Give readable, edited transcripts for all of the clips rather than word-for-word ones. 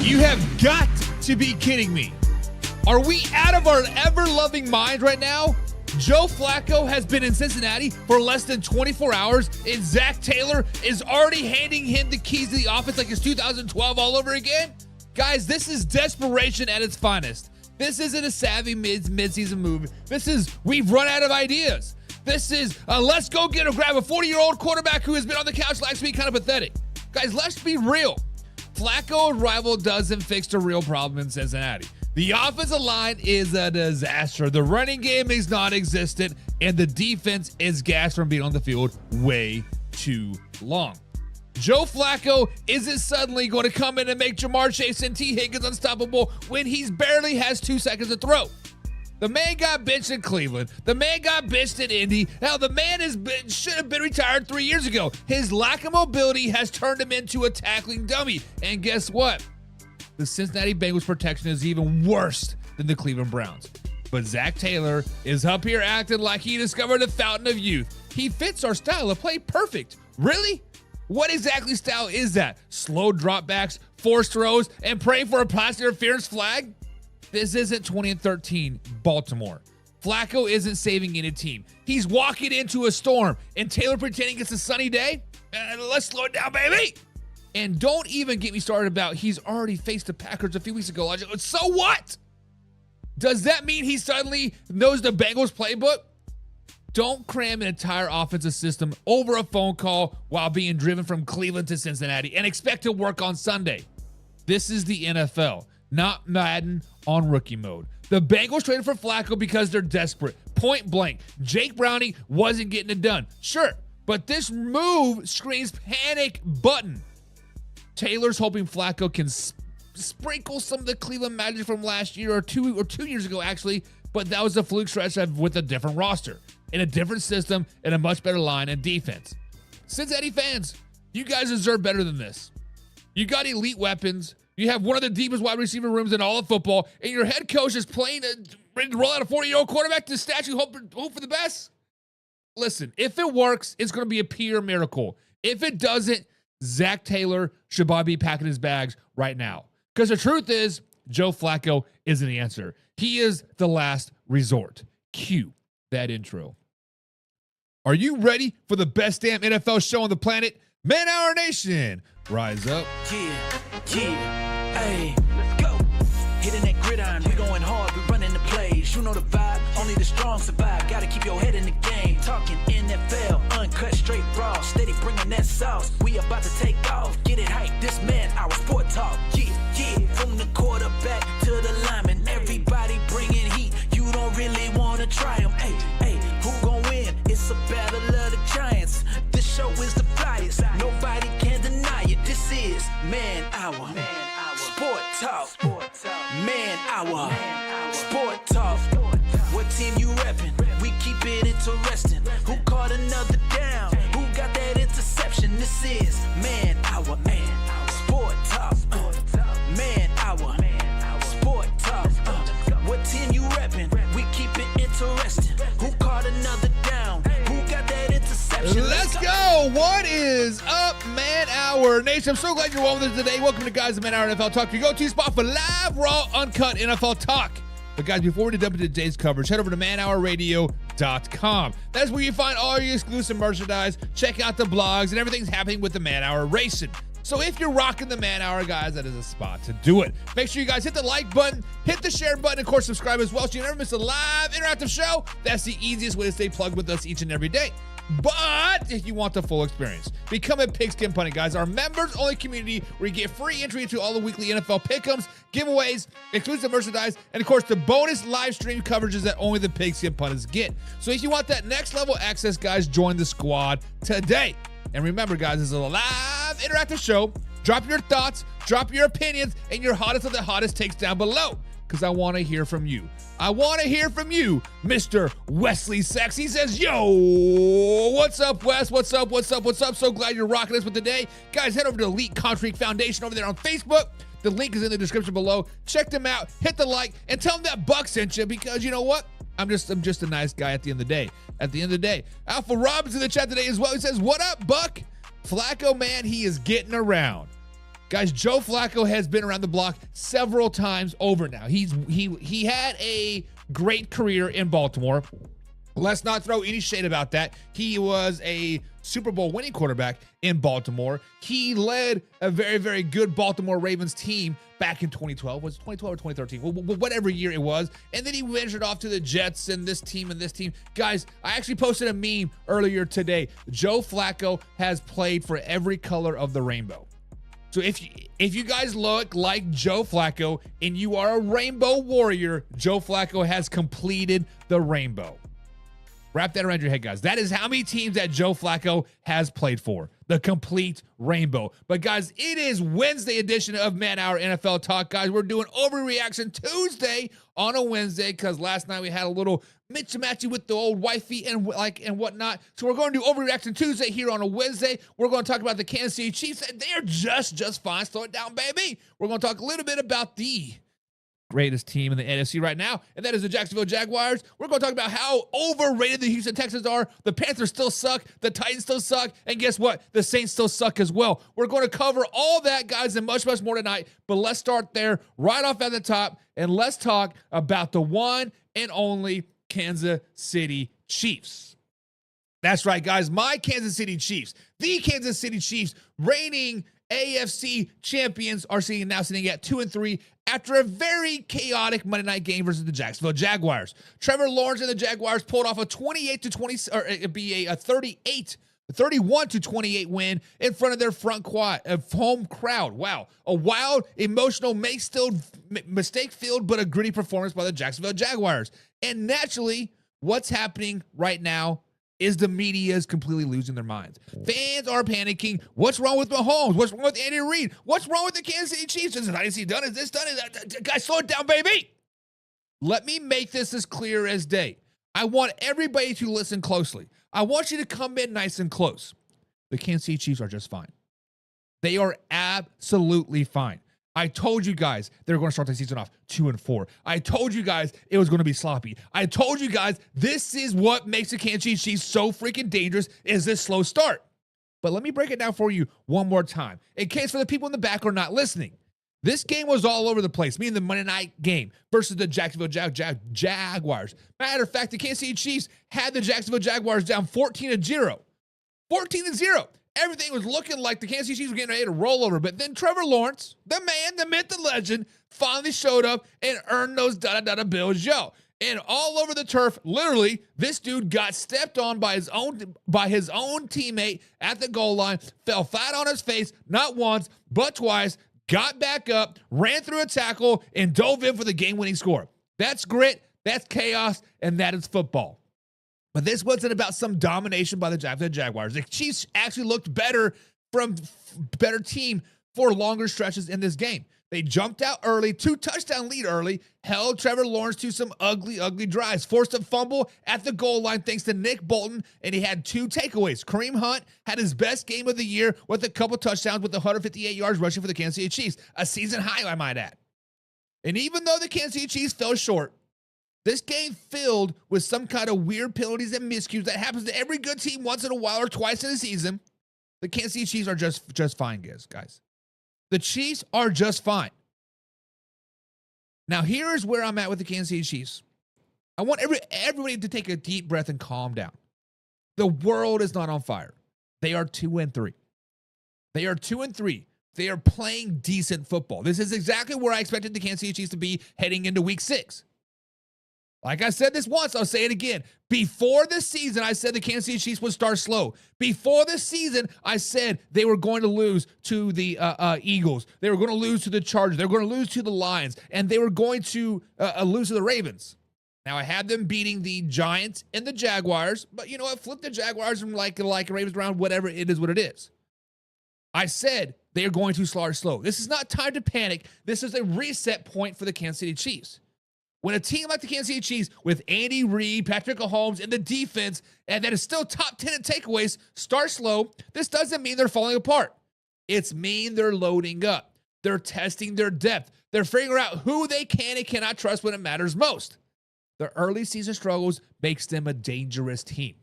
You have got to be kidding me. Are we out of our ever-loving minds right now? Joe Flacco has been in Cincinnati for less than 24 hours, and Zach Taylor is already handing him the keys to the offense like it's 2012 all over again? Guys, this is desperation at its finest. This isn't a savvy mid-season move. This is, we've run out of ideas. This is, let's go get or grab a 40-year-old quarterback who has been on the couch last week, kind of pathetic. Guys, let's be real. Flacco arrival doesn't fix the real problem in Cincinnati. The offensive line is a disaster. The running game is non-existent, and the defense is gassed from being on the field way too long. Joe Flacco isn't suddenly going to come in and make Jamar Chase and T. Higgins unstoppable when he barely has 2 seconds to throw. The man got benched in Cleveland. The man got benched in Indy. Now, the man should have been retired 3 years ago. His lack of mobility has turned him into a tackling dummy. And guess what? The Cincinnati Bengals protection is even worse than the Cleveland Browns. But Zach Taylor is up here acting like he discovered a fountain of youth. He fits our style of play perfect. Really? What exactly style is that? Slow dropbacks, forced throws, and praying for a pass interference flag? This isn't 2013 Baltimore. Flacco isn't saving any team. He's walking into a storm, and Taylor pretending it's a sunny day? Let's slow it down, baby. And don't even get me started about he's already faced the Packers a few weeks ago. So what? Does that mean he suddenly knows the Bengals playbook? Don't cram an entire offensive system over a phone call while being driven from Cleveland to Cincinnati and expect to work on Sunday. This is the NFL, not Madden on rookie mode. The Bengals traded for Flacco because they're desperate. Point blank. Jake Browning wasn't getting it done. Sure, but this move screams panic button. Taylor's hoping Flacco can sprinkle some of the Cleveland magic from last year or two years ago, actually, but that was a fluke stretch with a different roster, in a different system, and a much better line and defense. Cincinnati fans, you guys deserve better than this. You got elite weapons. You have one of the deepest wide receiver rooms in all of football, and your head coach is ready to roll out a 40-year-old quarterback to statue hope for the best? Listen, if it works, it's going to be a pure miracle. If it doesn't, Zach Taylor should probably be packing his bags right now. Because the truth is, Joe Flacco isn't the answer. He is the last resort. Cue that intro. Are you ready for the best damn NFL show on the planet? Man Hour Nation, rise up. Yeah, hey, let's go. Hitting that gridiron, we going hard, we running the plays. You know the vibe, only the strong survive. Gotta keep your head in the game. Talking NFL, uncut, straight raw, steady bringing that sauce. We about to take off, get it hype. This man, our sport talk. Yeah, from the quarterback to the lineman, everybody bringing heat. You don't really wanna try them. Hey, who gon' win? It's a battle of the giants. This show is the flyest. Nobody can deny it. This is Man Hour. Sport Talk. Man Hour. Sport Talk. What team you reppin'? We keep it interesting. Who caught another down? Who got that interception? This is Man Hour. Sport Talk. Man Hour. Sport Talk. What team you reppin'? We keep it interesting. Who caught another down? Who got that interception? Let's go. What is up, Man Hour Nation? I'm so glad you're all with us today. Welcome to Guys, the Man Hour NFL Talk, your go-to spot for live, raw, uncut NFL talk. But guys, before we jump into today's coverage, head over to manhourradio.com. That's where you find all your exclusive merchandise. Check out the blogs and everything's happening with the Man Hour Racing. So if you're rocking the Man Hour, guys, that is a spot to do it. Make sure you guys hit the like button, hit the share button, and of course, subscribe as well so you never miss a live interactive show. That's the easiest way to stay plugged with us each and every day. But if you want the full experience, become a Pigskin Pundit, guys. Our members-only community where you get free entry into all the weekly NFL pick'ems, giveaways, exclusive merchandise, and of course, the bonus live stream coverages that only the Pigskin Pundits get. So if you want that next level access, guys, join the squad today. And remember, guys, this is a live interactive show. Drop your thoughts, drop your opinions, and your hottest of the hottest takes down below, because I want to hear from you. I want to hear from you, Mr. Wesley Sachs. He says, yo, what's up, Wes? What's up? So glad you're rocking us with today. Guys, head over to Elite Concrete Foundation over there on Facebook. The link is in the description below. Check them out, hit the like, and tell them that Buck sent you, because you know what? I'm just a nice guy at the end of the day. Alpha Robin's in the chat today as well. He says, what up, Buck? Flacco, man, he is getting around. Guys, Joe Flacco has been around the block several times over now. He had a great career in Baltimore. Let's not throw any shade about that. He was a Super Bowl winning quarterback in Baltimore. He led a very, very good Baltimore Ravens team back in 2012. Was it 2012 or 2013? Whatever year it was. And then he ventured off to the Jets and this team and this team. Guys, I actually posted a meme earlier today. Joe Flacco has played for every color of the rainbow. So if you guys look like Joe Flacco and you are a rainbow warrior, Joe Flacco has completed the rainbow. Wrap that around your head, guys. That is how many teams that Joe Flacco has played for. The complete rainbow. But, guys, it is Wednesday edition of Man Hour NFL Talk, guys. We're doing Overreaction Tuesday on a Wednesday because last night we had a little mitchy-matchy with the old wifey and whatnot. So we're going to do Overreaction Tuesday here on a Wednesday. We're going to talk about the Kansas City Chiefs. They are just fine. Slow it down, baby. We're going to talk a little bit about the greatest team in the NFC right now, and that is the Jacksonville Jaguars. We're going to talk about how overrated the Houston Texans are. The Panthers still suck. The Titans still suck. And guess what? The Saints still suck as well. We're going to cover all that, guys, and much more tonight. But let's start there right off at the top, and let's talk about the one and only Kansas City Chiefs. That's right, guys. My Kansas City Chiefs, the Kansas City Chiefs, reigning AFC champions, are sitting at 2-3 after a very chaotic Monday night game versus the Jacksonville Jaguars. Trevor Lawrence and the Jaguars pulled off a 28-20, or it'd be a 31-28 win in front of their home crowd. Wow, a wild, emotional, mistake-filled, but a gritty performance by the Jacksonville Jaguars. And naturally, what's happening right now is the media is completely losing their minds. Fans are panicking. What's wrong with Mahomes? What's wrong with Andy Reid? What's wrong with the Kansas City Chiefs? Is dynasty done? Is this done? Guys, slow it down, baby. Let me make this as clear as day. I want everybody to listen closely. I want you to come in nice and close. The Kansas City Chiefs are just fine. They are absolutely fine. I told you guys they were going to start the season off 2-4. I told you guys it was going to be sloppy. I told you guys this is what makes the Kansas City Chiefs so freaking dangerous, is this slow start. But let me break it down for you one more time, in case for the people in the back are not listening. This game was all over the place, meaning the Monday night game versus the Jacksonville Jaguars. Matter of fact, the Kansas City Chiefs had the Jacksonville Jaguars down 14-0. 14-0. Everything was looking like the Kansas City Chiefs were getting ready to roll over. But then Trevor Lawrence, the man, the myth, the legend, finally showed up and earned those bills, yo. And all over the turf, literally, this dude got stepped on by his own teammate at the goal line, fell flat on his face, not once, but twice, got back up, ran through a tackle, and dove in for the game-winning score. That's grit, that's chaos, and that is football. But this wasn't about some domination by the Jaguars. The Chiefs actually looked better team for longer stretches in this game. They jumped out early, 2-touchdown lead early, held Trevor Lawrence to some ugly drives, forced a fumble at the goal line thanks to Nick Bolton, and he had 2 takeaways. Kareem Hunt had his best game of the year with a couple touchdowns with 158 yards rushing for the Kansas City Chiefs, a season high, I might add. And even though the Kansas City Chiefs fell short, this game filled with some kind of weird penalties and miscues that happens to every good team once in a while or twice in a season. The Kansas City Chiefs are just fine, guys. The Chiefs are just fine. Now, here is where I'm at with the Kansas City Chiefs. I want everybody to take a deep breath and calm down. The world is not on fire. They are 2-3. They are 2-3. They are playing decent football. This is exactly where I expected the Kansas City Chiefs to be heading into week 6. Like I said this once, I'll say it again. Before this season, I said the Kansas City Chiefs would start slow. Before this season, I said they were going to lose to the Eagles. They were going to lose to the Chargers. They were going to lose to the Lions. And they were going to lose to the Ravens. Now, I had them beating the Giants and the Jaguars. But, you know what? Flip the Jaguars and like Ravens around, whatever it is what it is. I said they are going to start slow. This is not time to panic. This is a reset point for the Kansas City Chiefs. When a team like the Kansas City Chiefs with Andy Reid, Patrick Mahomes, and the defense, and that is still top 10 in takeaways, start slow, this doesn't mean they're falling apart. It's mean they're loading up. They're testing their depth. They're figuring out who they can and cannot trust when it matters most. Their early season struggles makes them a dangerous team.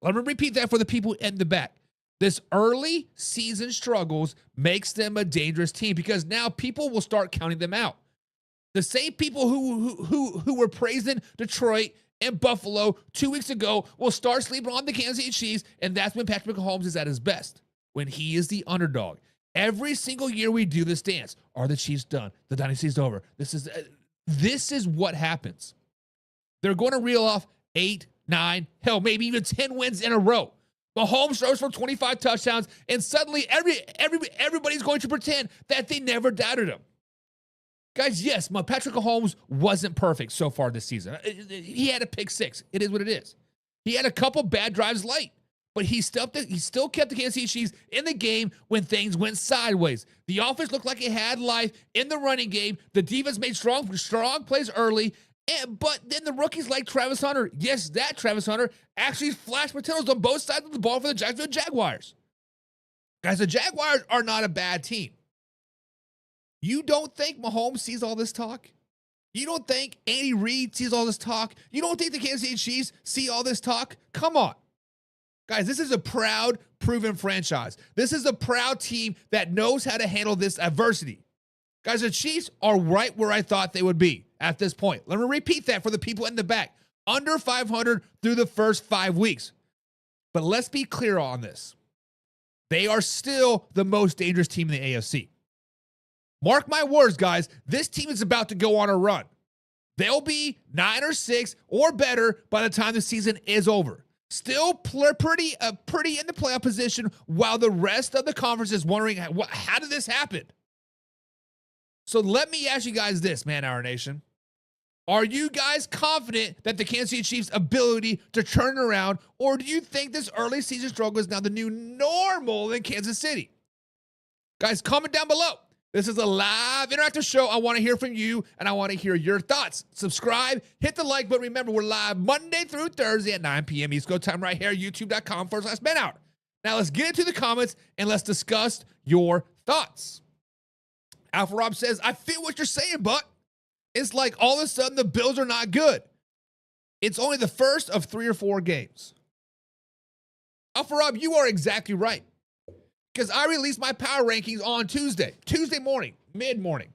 Let me repeat that for the people in the back. This early season struggles makes them a dangerous team because now people will start counting them out. The same people who were praising Detroit and Buffalo 2 weeks ago will start sleeping on the Kansas City Chiefs, and that's when Patrick Mahomes is at his best, when he is the underdog. Every single year we do this dance. Are the Chiefs done? The dynasty's over. This is what happens. They're going to reel off 8, 9, hell, maybe even 10 wins in a row. Mahomes throws for 25 touchdowns, and suddenly everybody's going to pretend that they never doubted him. Guys, yes, Patrick Mahomes wasn't perfect so far this season. He had a pick 6. It is what it is. He had a couple bad drives late, but he still kept the Kansas City Chiefs in the game when things went sideways. The offense looked like it had life in the running game. The defense made strong plays early, but then the rookies like Travis Hunter, yes, that Travis Hunter, actually flashed potatoes on both sides of the ball for the Jacksonville Jaguars. Guys, the Jaguars are not a bad team. You don't think Mahomes sees all this talk? You don't think Andy Reid sees all this talk? You don't think the Kansas City Chiefs see all this talk? Come on. Guys, this is a proud, proven franchise. This is a proud team that knows how to handle this adversity. Guys, the Chiefs are right where I thought they would be at this point. Let me repeat that for the people in the back. Under 500 through the first 5 weeks. But let's be clear on this. They are still the most dangerous team in the AFC. Mark my words, guys. This team is about to go on a run. They'll be 9 or 6 or better by the time the season is over. Still pretty in the playoff position while the rest of the conference is wondering, how did this happen? So let me ask you guys this, Man Hour Nation. Are you guys confident that the Kansas City Chiefs' ability to turn it around, or do you think this early season struggle is now the new normal in Kansas City? Guys, comment down below. This is a live interactive show. I want to hear from you, and I want to hear your thoughts. Subscribe, hit the like button. Remember, we're live Monday through Thursday at 9 p.m. East Coast time right here, youtube.com/Man Hour. Now, let's get into the comments, and let's discuss your thoughts. Alpha Rob says, I feel what you're saying, but it's like all of a sudden the Bills are not good. It's only the first of 3 or 4 games. Alpha Rob, you are exactly right. Because I released my power rankings on Tuesday morning, mid-morning.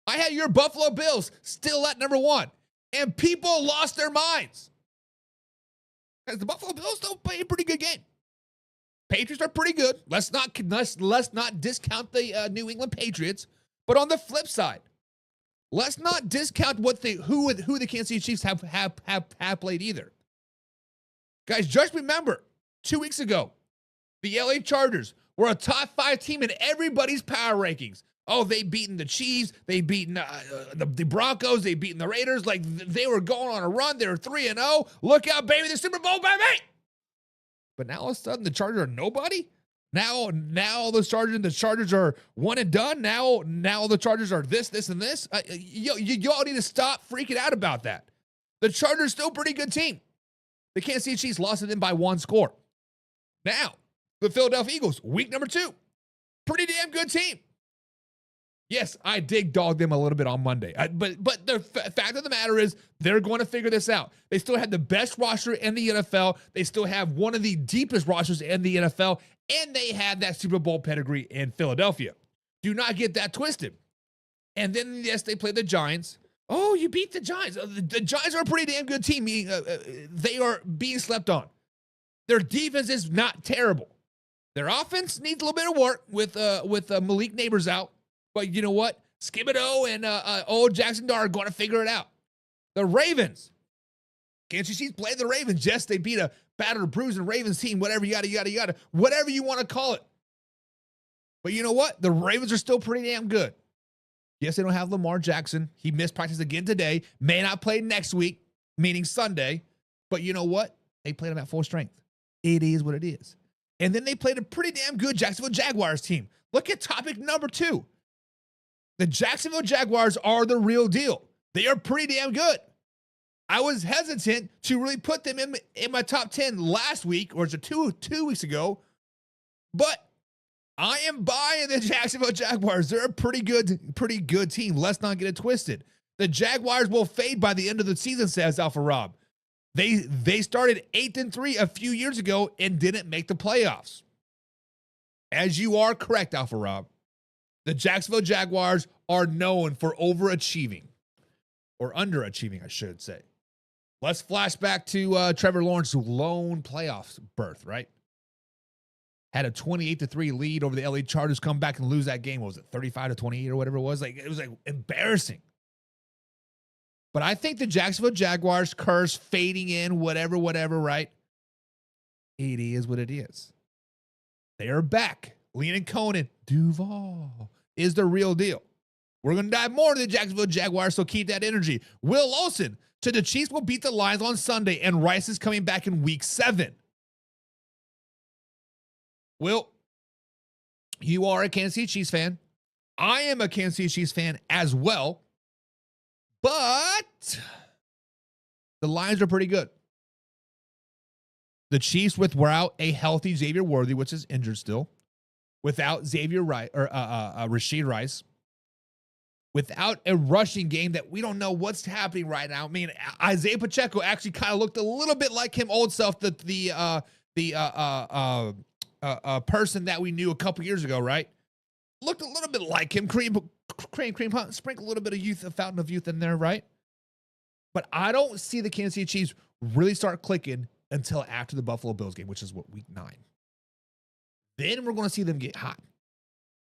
I had your Buffalo Bills still at number 1. And people lost their minds. Because the Buffalo Bills still play a pretty good game. Patriots are pretty good. Let's not discount the New England Patriots. But on the flip side, let's not discount who the Kansas City Chiefs have played either. Guys, just remember, 2 weeks ago, the LA Chargers were a top 5 team in everybody's power rankings. Oh, they beaten the Chiefs. They beaten the Broncos. They beaten the Raiders. Like, they were going on a run. They were 3-0. Look out, baby, the Super Bowl, baby! But now all of a sudden, the Chargers are nobody? Now the Chargers are one and done. Now the Chargers are this, and this. Y'all need to stop freaking out about that. The Chargers still a pretty good team. The Kansas City Chiefs lost to them by 1 score. Now, the Philadelphia Eagles, week number 2. Pretty damn good team. Yes, I did dog them a little bit on Monday. But the fact of the matter is they're going to figure this out. They still have the best roster in the NFL. They still have one of the deepest rosters in the NFL. And they have that Super Bowl pedigree in Philadelphia. Do not get that twisted. And then, yes, they play the Giants. Oh, you beat the Giants. The Giants are a pretty damn good team. They are being slept on. Their defense is not terrible. Their offense needs a little bit of work with Malik Neighbors out. But you know what? Skibido and old Jackson Dart are going to figure it out. The Ravens. Kansas City's played the Ravens. Yes, they beat a battered, bruising Ravens team, whatever, yada, whatever you want to call it. But you know what? The Ravens are still pretty damn good. Yes, they don't have Lamar Jackson. He missed practice again today. May not play next week, meaning Sunday. But you know what? They played him at full strength. It is what it is. And then they played a pretty damn good Jacksonville Jaguars team. Look at topic number 2. The Jacksonville Jaguars are the real deal. They are pretty damn good. I was hesitant to really put them in my top 10 last week, or is it two weeks ago? But I am buying the Jacksonville Jaguars. They're a pretty good team. Let's not get it twisted. The Jaguars will fade by the end of the season, says Alpha Rob. They started 8-3 a few years ago and didn't make the playoffs. As you are correct, Alpha Rob, the Jacksonville Jaguars are known for overachieving, or underachieving, I should say. Let's flash back to Trevor Lawrence's lone playoffs berth, right? Had a 28-3 lead over the LA Chargers, come back and lose that game. What was it, 35-28 or whatever it was? Like, it was like embarrassing. But I think the Jacksonville Jaguars curse fading in, whatever, right? It is what it is. They are back. Leland Conan, Duval is the real deal. We're going to dive more into the Jacksonville Jaguars, so keep that energy. Will Olsen said the Chiefs will beat the Lions on Sunday, and Rice is coming back in Week 7. Will, you are a Kansas City Chiefs fan. I am a Kansas City Chiefs fan as well. But the Lions are pretty good. The Chiefs without a healthy Xavier Worthy, which is injured still, without Xavier Rice or Rashid Rice, without a rushing game that we don't know what's happening right now. I mean, Isaiah Pacheco actually kind of looked a little bit like him old self, the person that we knew a couple years ago, right? Looked a little bit like him. Cream hunt, sprinkle a little bit of youth, a fountain of youth in there, right? But I don't see the Kansas City Chiefs really start clicking until after the Buffalo Bills game, which is what, Week 9. Then we're going to see them get hot.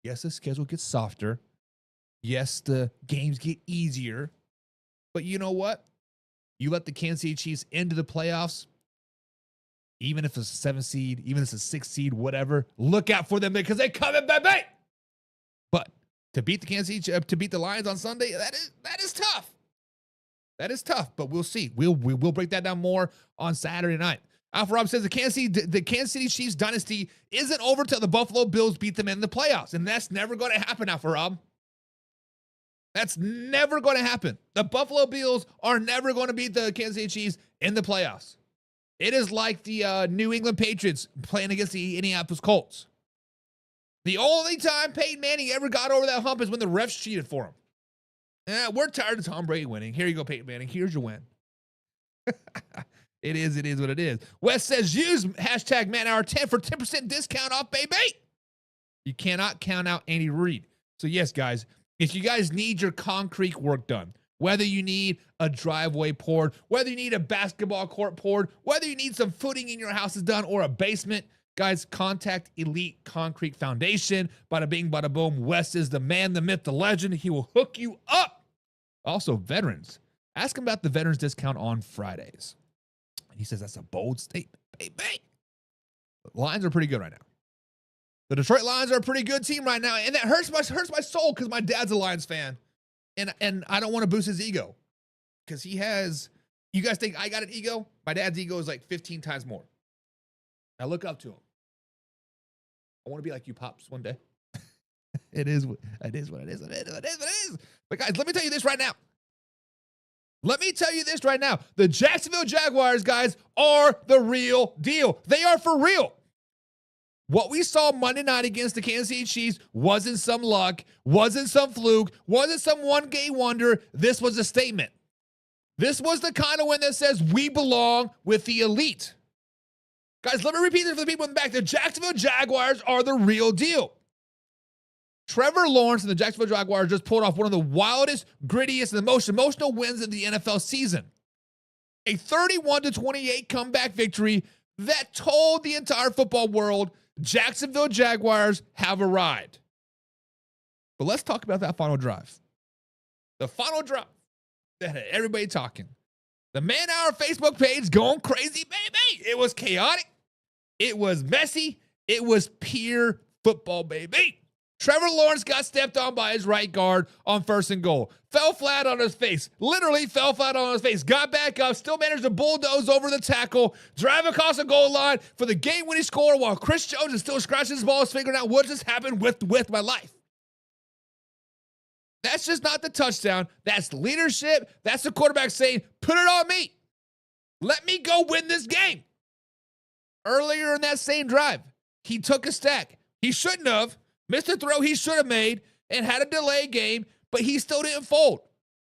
Yes, the schedule gets softer. Yes, the games get easier. But you know what? You let the Kansas City Chiefs into the playoffs, even if it's a 7 seed, even if it's a 6 seed, whatever, look out for them because they coming, baby. But to beat the Kansas City, to beat the Lions on Sunday, that is tough. That is tough, but we'll see. We'll break that down more on Saturday night. Alpha Rob says the Kansas City Chiefs dynasty isn't over till the Buffalo Bills beat them in the playoffs, and that's never going to happen, Alpha Rob. That's never going to happen. The Buffalo Bills are never going to beat the Kansas City Chiefs in the playoffs. It is like the New England Patriots playing against the Indianapolis Colts. The only time Peyton Manning ever got over that hump is when the refs cheated for him. We're tired of Tom Brady winning. Here you go, Peyton Manning. Here's your win. It is what it is. Wes says, use hashtag ManHour10 for 10% discount off, baby. You cannot count out Andy Reid. So yes, guys, if you guys need your concrete work done, whether you need a driveway poured, whether you need a basketball court poured, whether you need some footing in your house is done or a basement, guys, contact Elite Concrete Foundation. Bada bing, bada boom. Wes is the man, the myth, the legend. He will hook you up. Also, veterans. Ask him about the veterans discount on Fridays. He says that's a bold statement. Baby. The Lions are pretty good right now. The Detroit Lions are a pretty good team right now, and that hurts my soul because my dad's a Lions fan, and I don't want to boost his ego because he has. You guys think I got an ego? My dad's ego is like 15 times more. I look up to him. I want to be like you, Pops, one day. It is what it is. But guys, let me tell you this right now. The Jacksonville Jaguars, guys, are the real deal. They are for real. What we saw Monday night against the Kansas City Chiefs wasn't some luck, wasn't some fluke, wasn't some one-game wonder. This was a statement. This was the kind of win that says we belong with the elite. Guys, let me repeat this for the people in the back. The Jacksonville Jaguars are the real deal. Trevor Lawrence and the Jacksonville Jaguars just pulled off one of the wildest, grittiest, and the most emotional wins of the NFL season. A 31-28 comeback victory that told the entire football world Jacksonville Jaguars have arrived. But let's talk about that final drive. The final drive that had everybody talking. The Man Hour Facebook page going crazy, baby. It was chaotic. It was messy. It was pure football, baby. Trevor Lawrence got stepped on by his right guard on 1st and goal. Fell flat on his face. Literally fell flat on his face. Got back up. Still managed to bulldoze over the tackle. Drive across the goal line for the game-winning score while Chris Jones is still scratching his balls, figuring out what just happened with my life. That's just not the touchdown. That's leadership. That's the quarterback saying, put it on me. Let me go win this game. Earlier in that same drive, he took a stack. He shouldn't have. Missed a throw he should have made and had a delay game, but he still didn't fold.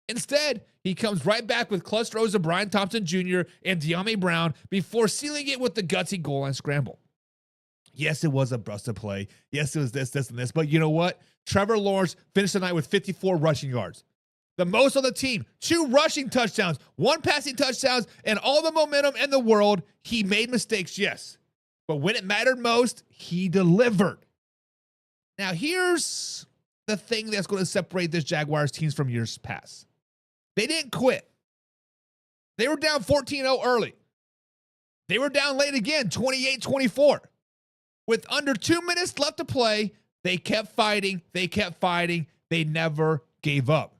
Instead, he comes right back with clutch throws to Brian Thompson Jr. and De'Ami Brown before sealing it with the gutsy goal line scramble. Yes, it was a busted play. Yes, it was this, and this. But you know what? Trevor Lawrence finished the night with 54 rushing yards. The most on the team. 2 rushing touchdowns, 1 passing touchdowns, and all the momentum in the world. He made mistakes, yes. But when it mattered most, he delivered. Now, here's the thing that's going to separate this Jaguars teams from years past. They didn't quit. They were down 14-0 early. They were down late again, 28-24. With under 2 minutes left to play, they kept fighting. They never gave up.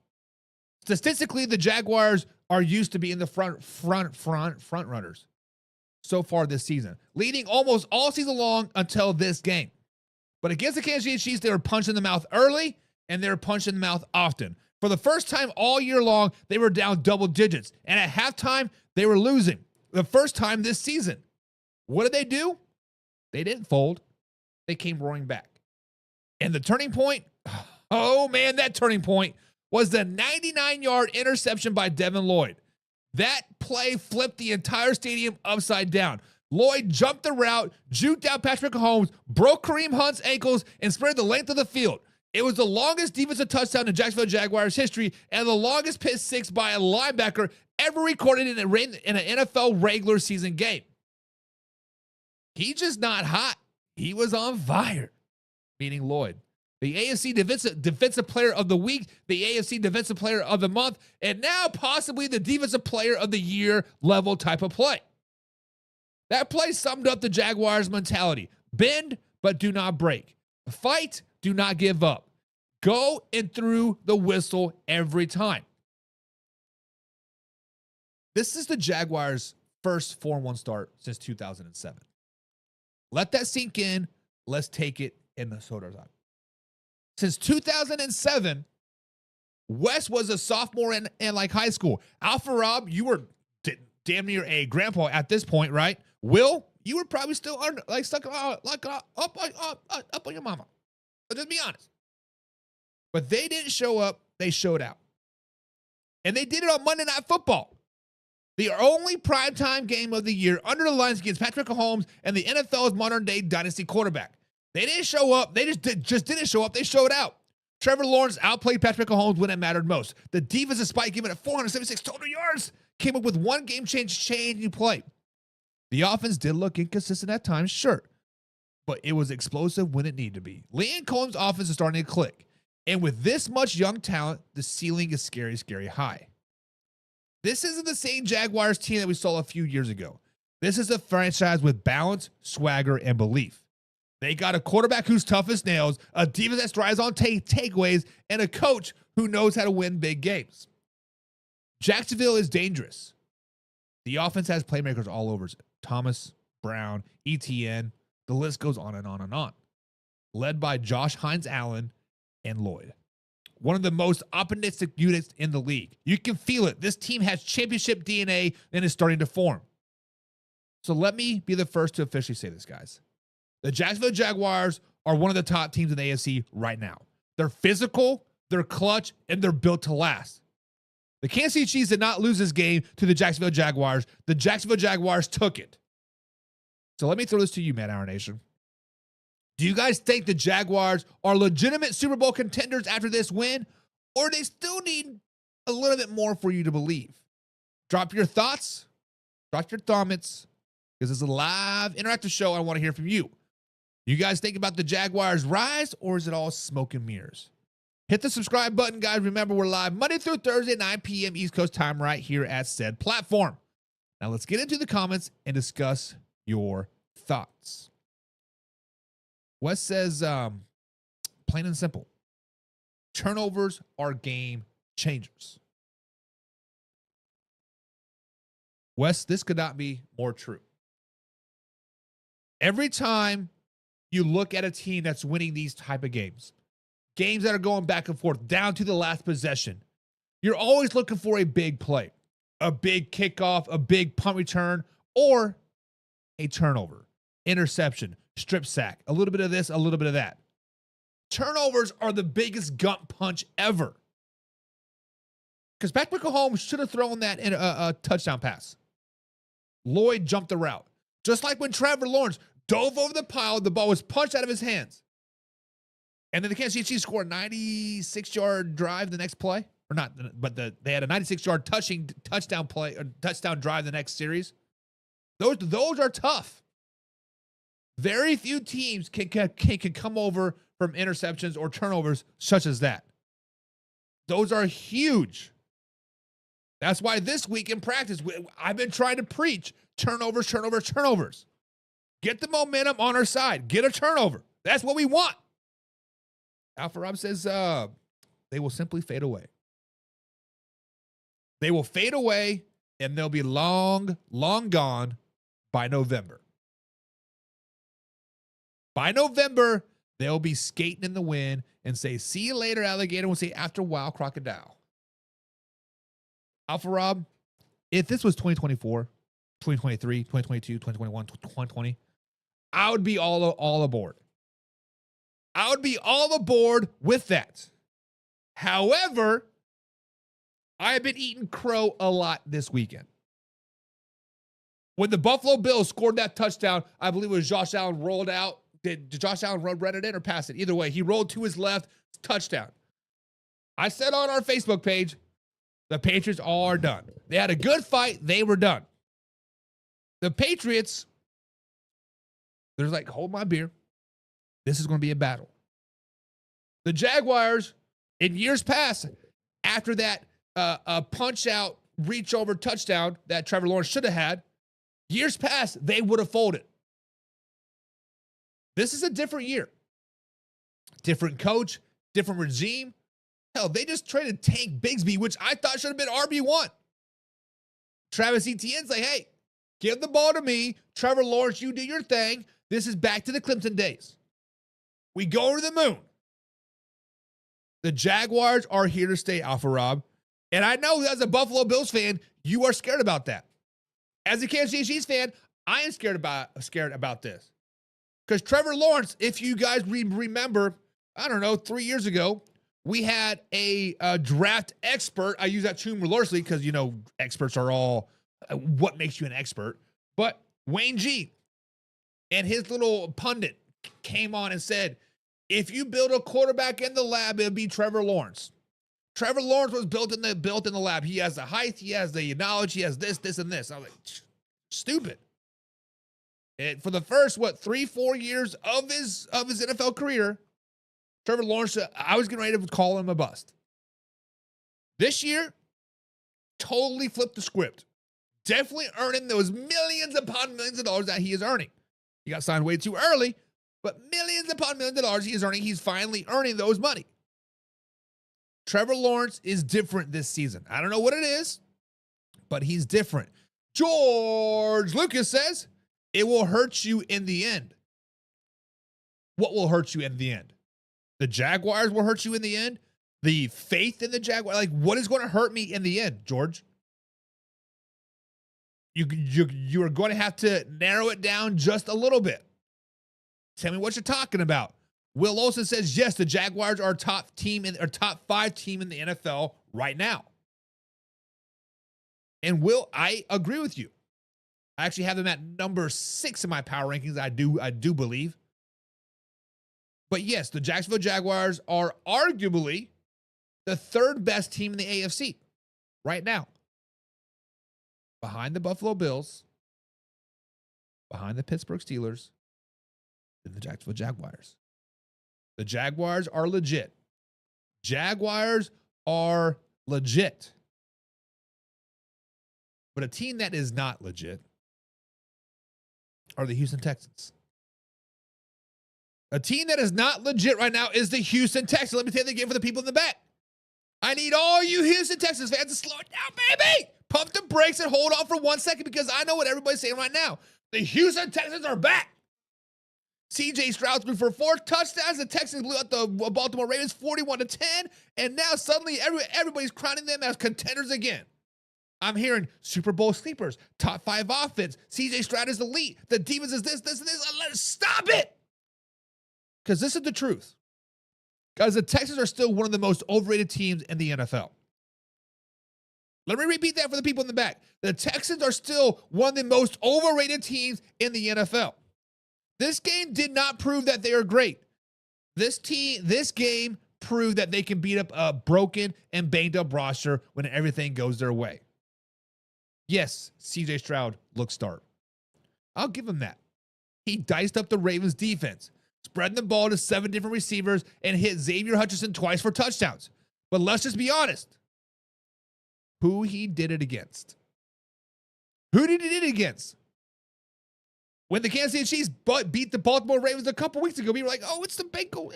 Statistically, the Jaguars are used to being the front runners so far this season, leading almost all season long until this game. But against the Kansas City Chiefs, they were punched in the mouth early, and they were punched in the mouth often. For the first time all year long, they were down double digits. And at halftime, they were losing. The first time this season. What did they do? They didn't fold. They came roaring back. And the turning point, oh man, that turning point was the 99-yard interception by Devin Lloyd. That play flipped the entire stadium upside down. Lloyd jumped the route, juked out Patrick Mahomes, broke Kareem Hunt's ankles, and spread the length of the field. It was the longest defensive touchdown in Jacksonville Jaguars history and the longest pick six by a linebacker ever recorded in an NFL regular season game. He's just not hot. He was on fire, meaning Lloyd. The AFC Defensive Player of the Week, the AFC Defensive Player of the Month, and now possibly the Defensive Player of the Year level type of play. That play summed up the Jaguars' mentality. Bend, but do not break. Fight, do not give up. Go and through the whistle every time. This is the Jaguars' first 4-1 start since 2007. Let that sink in. Let's take it in the soda time. Since 2007, Wes was a sophomore in like high school. Alpha Rob, you were damn near a grandpa at this point, right? Will, you were probably still like stuck up on your mama. But just be honest. But they didn't show up. They showed out. And they did it on Monday Night Football. The only primetime game of the year under the lines against Patrick Mahomes and the NFL's modern-day dynasty quarterback. They didn't show up. They just didn't show up. They showed out. Trevor Lawrence outplayed Patrick Mahomes when it mattered most. The defense, despite giving it 476 total yards, came up with one game-changing play. The offense did look inconsistent at times, sure, but it was explosive when it needed to be. Liam Cohen's offense is starting to click. And with this much young talent, the ceiling is scary, scary high. This isn't the same Jaguars team that we saw a few years ago. This is a franchise with balance, swagger, and belief. They got a quarterback who's tough as nails, a defense that strives on takeaways, and a coach who knows how to win big games. Jacksonville is dangerous. The offense has playmakers all over it. Thomas, Brown, ETN, the list goes on and on and on. Led by Josh Hines Allen and Lloyd. One of the most optimistic units in the league. You can feel it. This team has championship DNA and is starting to form. So let me be the first to officially say this, guys. The Jacksonville Jaguars are one of the top teams in the AFC right now. They're physical, they're clutch, and they're built to last. The Kansas City Chiefs did not lose this game to the Jacksonville Jaguars. The Jacksonville Jaguars took it. So let me throw this to you, Matt Hour Nation. Do you guys think the Jaguars are legitimate Super Bowl contenders after this win, or they still need a little bit more for you to believe? Drop your thoughts, drop your comments, because it's a live interactive show. I want to hear from you. You guys think about the Jaguars' rise, or is it all smoke and mirrors? Hit the subscribe button, guys. Remember, we're live Monday through Thursday, 9 p.m. East Coast time right here at said platform. Now let's get into the comments and discuss your thoughts. Wes says, plain and simple, turnovers are game changers. Wes, this could not be more true. Every time you look at a team that's winning these type of games that are going back and forth, down to the last possession, you're always looking for a big play, a big kickoff, a big punt return, or a turnover, interception, strip sack, a little bit of this, a little bit of that. Turnovers are the biggest gut punch ever. Because Patrick Mahomes should have thrown that in a touchdown pass. Lloyd jumped the route. Just like when Trevor Lawrence dove over the pile. The ball was punched out of his hands. And then the Kansas City Chiefs scored a 96-yard drive the next play. Or not, but they had a 96-yard touchdown play or touchdown drive the next series. Those are tough. Very few teams can come over from interceptions or turnovers such as that. Those are huge. That's why this week in practice, I've been trying to preach turnovers. Get the momentum on our side. Get a turnover. That's what we want. Alpha Rob says they will simply fade away. They will fade away, and they'll be long, long gone by November. By November, they'll be skating in the wind and say, see you later, alligator. We'll say, after a while, crocodile. Alpha Rob, if this was 2024, 2023, 2022, 2021, 2020, I would be all aboard. I would be all aboard with that. However, I have been eating crow a lot this weekend. When the Buffalo Bills scored that touchdown, I believe it was Josh Allen rolled out. Did Josh Allen run it in or pass it? Either way, he rolled to his left, touchdown. I said on our Facebook page, the Patriots are done. They had a good fight. They were done. The Patriots, they're like, hold my beer. This is going to be a battle. The Jaguars, in years past, after that punch-out, reach-over touchdown that Trevor Lawrence should have had, years past, they would have folded. This is a different year. Different coach, different regime. Hell, they just traded Tank Bigsby, which I thought should have been RB1. Travis Etienne's like, hey, give the ball to me. Trevor Lawrence, you do your thing. This is back to the Clemson days. We go to the moon. The Jaguars are here to stay, Alpha Rob. And I know as a Buffalo Bills fan, you are scared about that. As a Kansas City Chiefs fan, I am scared about this. Because Trevor Lawrence, if you guys remember, I don't know, 3 years ago, we had a draft expert. I use that term loosely because, you know, experts are all what makes you an expert. But Wayne G and his little pundit came on and said, if you build a quarterback in the lab, it'll be Trevor Lawrence. Trevor Lawrence was built in the lab. He has the height, he has the knowledge, he has this, and this. I was like, stupid. And for the first, 3-4 years of his NFL career, Trevor Lawrence, I was getting ready to call him a bust. This year, totally flipped the script. Definitely earning those millions upon millions of dollars that he is earning. He got signed way too early, but millions upon millions of dollars he is earning. He's finally earning those money. Trevor Lawrence is different this season. I don't know what it is, but he's different. George Lucas says, it will hurt you in the end. What will hurt you in the end? The Jaguars will hurt you in the end? The faith in the Jaguars? Like, what is going to hurt me in the end, George? You are going to have to narrow it down just a little bit. Tell me what you're talking about. Will Olsen says, yes, the Jaguars are top 5 team in the NFL right now. And Will, I agree with you. I actually have them at number 6 in my power rankings. I do believe. But yes, the Jacksonville Jaguars are arguably the 3rd best team in the AFC right now. Behind the Buffalo Bills, behind the Pittsburgh Steelers, and the Jacksonville Jaguars. The Jaguars are legit. Jaguars are legit. But a team that is not legit are the Houston Texans. A team that is not legit right now is the Houston Texans. Let me tell you the game for the people in the back. I need all you Houston Texans fans to slow it down, baby. Pump the brakes and hold on for 1 second because I know what everybody's saying right now. The Houston Texans are back. C.J. Stroud threw for 4 touchdowns. The Texans blew out the Baltimore Ravens 41-10. And now suddenly everybody's crowning them as contenders again. I'm hearing Super Bowl sleepers, top 5 offense. C.J. Stroud is elite. The defense is this, and this. Let's stop it. Because this is the truth. Guys, the Texans are still one of the most overrated teams in the NFL. Let me repeat that for the people in the back. The Texans are still one of the most overrated teams in the NFL. This game did not prove that they are great. This game proved that they can beat up a broken and banged up roster when everything goes their way. Yes, CJ Stroud looked sharp. I'll give him that. He diced up the Ravens defense, spreading the ball to 7 different receivers and hit Xavier Hutchinson twice for touchdowns. But let's just be honest. Who he did it against? Who did he did it against? When the Kansas City Chiefs beat the Baltimore Ravens a couple weeks ago, we were like, oh, it's the Bengals.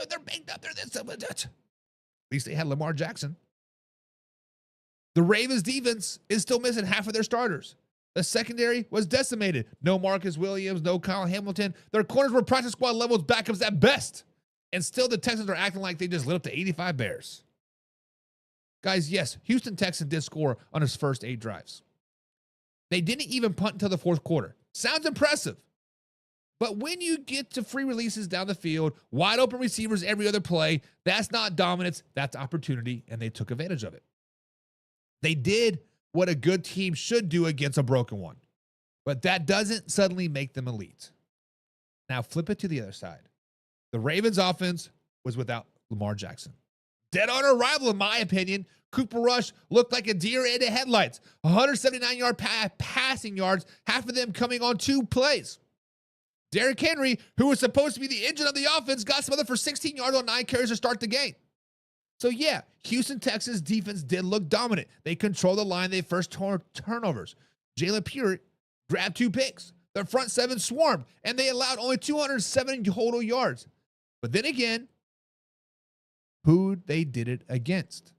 They're banged up. They're this. At least they had Lamar Jackson. The Ravens defense is still missing half of their starters. The secondary was decimated. No Marcus Williams, no Kyle Hamilton. Their corners were practice squad levels backups at best. And still the Texans are acting like they just lit up the 85 Bears. Guys, yes, Houston Texans did score on his first 8 drives. They didn't even punt until the fourth quarter. Sounds impressive. But when you get to free releases down the field, wide open receivers every other play, that's not dominance, that's opportunity, and they took advantage of it. They did what a good team should do against a broken one. But that doesn't suddenly make them elite. Now flip it to the other side. The Ravens offense was without Lamar Jackson. Dead on arrival, in my opinion. Cooper Rush looked like a deer in the headlights. 179-yard passing yards, half of them coming on 2 plays. Derrick Henry, who was supposed to be the engine of the offense, got smothered for 16 yards on 9 carries to start the game. So yeah, Houston Texans defense did look dominant. They controlled the line. They first turnovers. Jalen Purett grabbed 2 picks. Their front 7 swarmed, and they allowed only 207 total yards. But then again, who they did it against?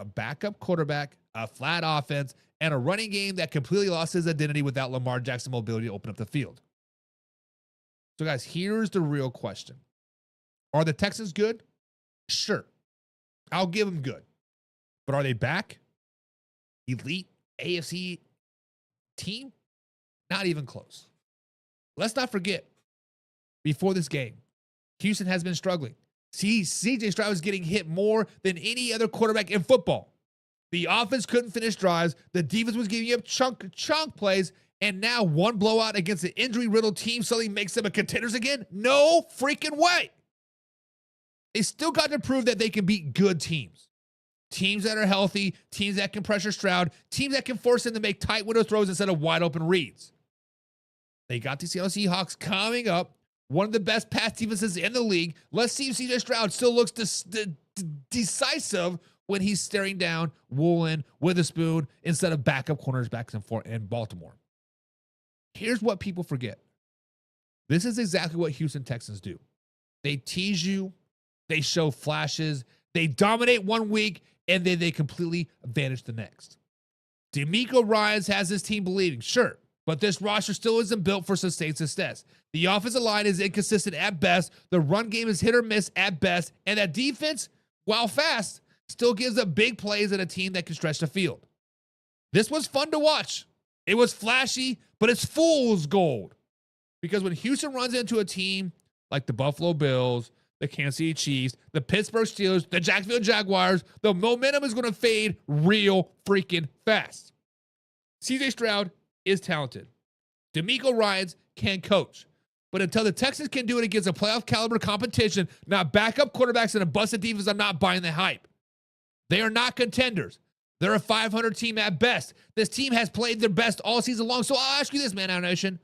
A backup quarterback, a flat offense, and a running game that completely lost his identity without Lamar Jackson's mobility to open up the field. So guys, here's the real question. Are the Texans good? Sure. I'll give them good. But are they back? Elite AFC team? Not even close. Let's not forget, before this game, Houston has been struggling. CJ Stroud was getting hit more than any other quarterback in football. The offense couldn't finish drives. The defense was giving up chunk plays. And now one blowout against an injury-riddled team suddenly makes them a contenders again? No freaking way. They still got to prove that they can beat good teams. Teams that are healthy, teams that can pressure Stroud, teams that can force him to make tight window throws instead of wide open reads. They got the Seattle Seahawks coming up. One of the best pass defenses in the league. Let's see if CJ Stroud still looks decisive when he's staring down Woolen, Witherspoon, instead of backup cornerbacks in Baltimore. Here's what people forget. This is exactly what Houston Texans do. They tease you. They show flashes. They dominate one week, and then they completely vanish the next. DeMeco Ryans has his team believing, sure, but this roster still isn't built for sustained success. The offensive line is inconsistent at best. The run game is hit or miss at best. And that defense, while fast, still gives up big plays at a team that can stretch the field. This was fun to watch. It was flashy, but it's fool's gold. Because when Houston runs into a team like the Buffalo Bills, the Kansas City Chiefs, the Pittsburgh Steelers, the Jacksonville Jaguars, the momentum is going to fade real freaking fast. CJ Stroud is talented. DeMeco Ryans can coach. But until the Texans can do it against a playoff caliber competition, not backup quarterbacks and a busted defense, I'm not buying the hype. They are not contenders. They're a 500 team at best. This team has played their best all season long. So I'll ask you this, Man Out Nation.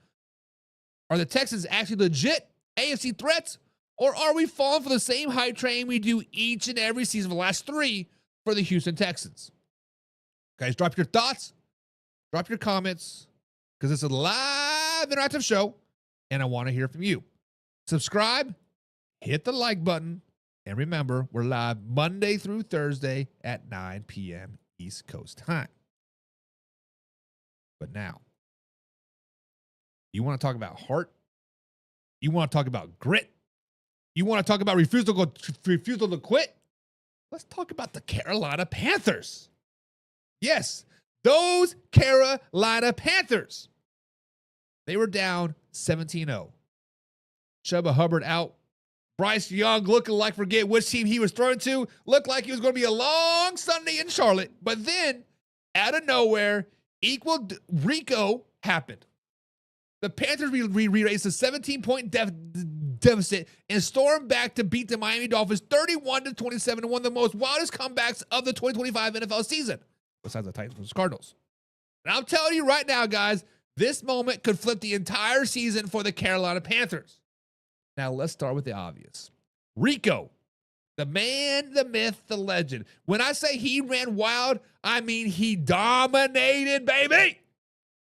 Are the Texans actually legit AFC threats? Or are we falling for the same hype train we do each and every season for the last 3 for the Houston Texans? Guys, drop your thoughts. Drop your comments. Because it's a live interactive show. And I want to hear from you. Subscribe. Hit the like button. And remember, we're live Monday through Thursday at 9 p.m. East Coast time. But now, you want to talk about heart? You want to talk about grit? You want to talk about refusal to quit? Let's talk about the Carolina Panthers. Yes, those Carolina Panthers. They were down 17-0. Chuba Hubbard out. Bryce Young looking like forget which team he was throwing to. Looked like it was going to be a long Sunday in Charlotte. But then, out of nowhere, equal Rico happened. The Panthers re-raced a 17-point deficit and stormed back to beat the Miami Dolphins 31-27 in one of the most wildest comebacks of the 2025 NFL season, besides the Titans versus Cardinals. And I'm telling you right now, guys, this moment could flip the entire season for the Carolina Panthers. Now, let's start with the obvious. Rico, the man, the myth, the legend. When I say he ran wild, I mean he dominated, baby.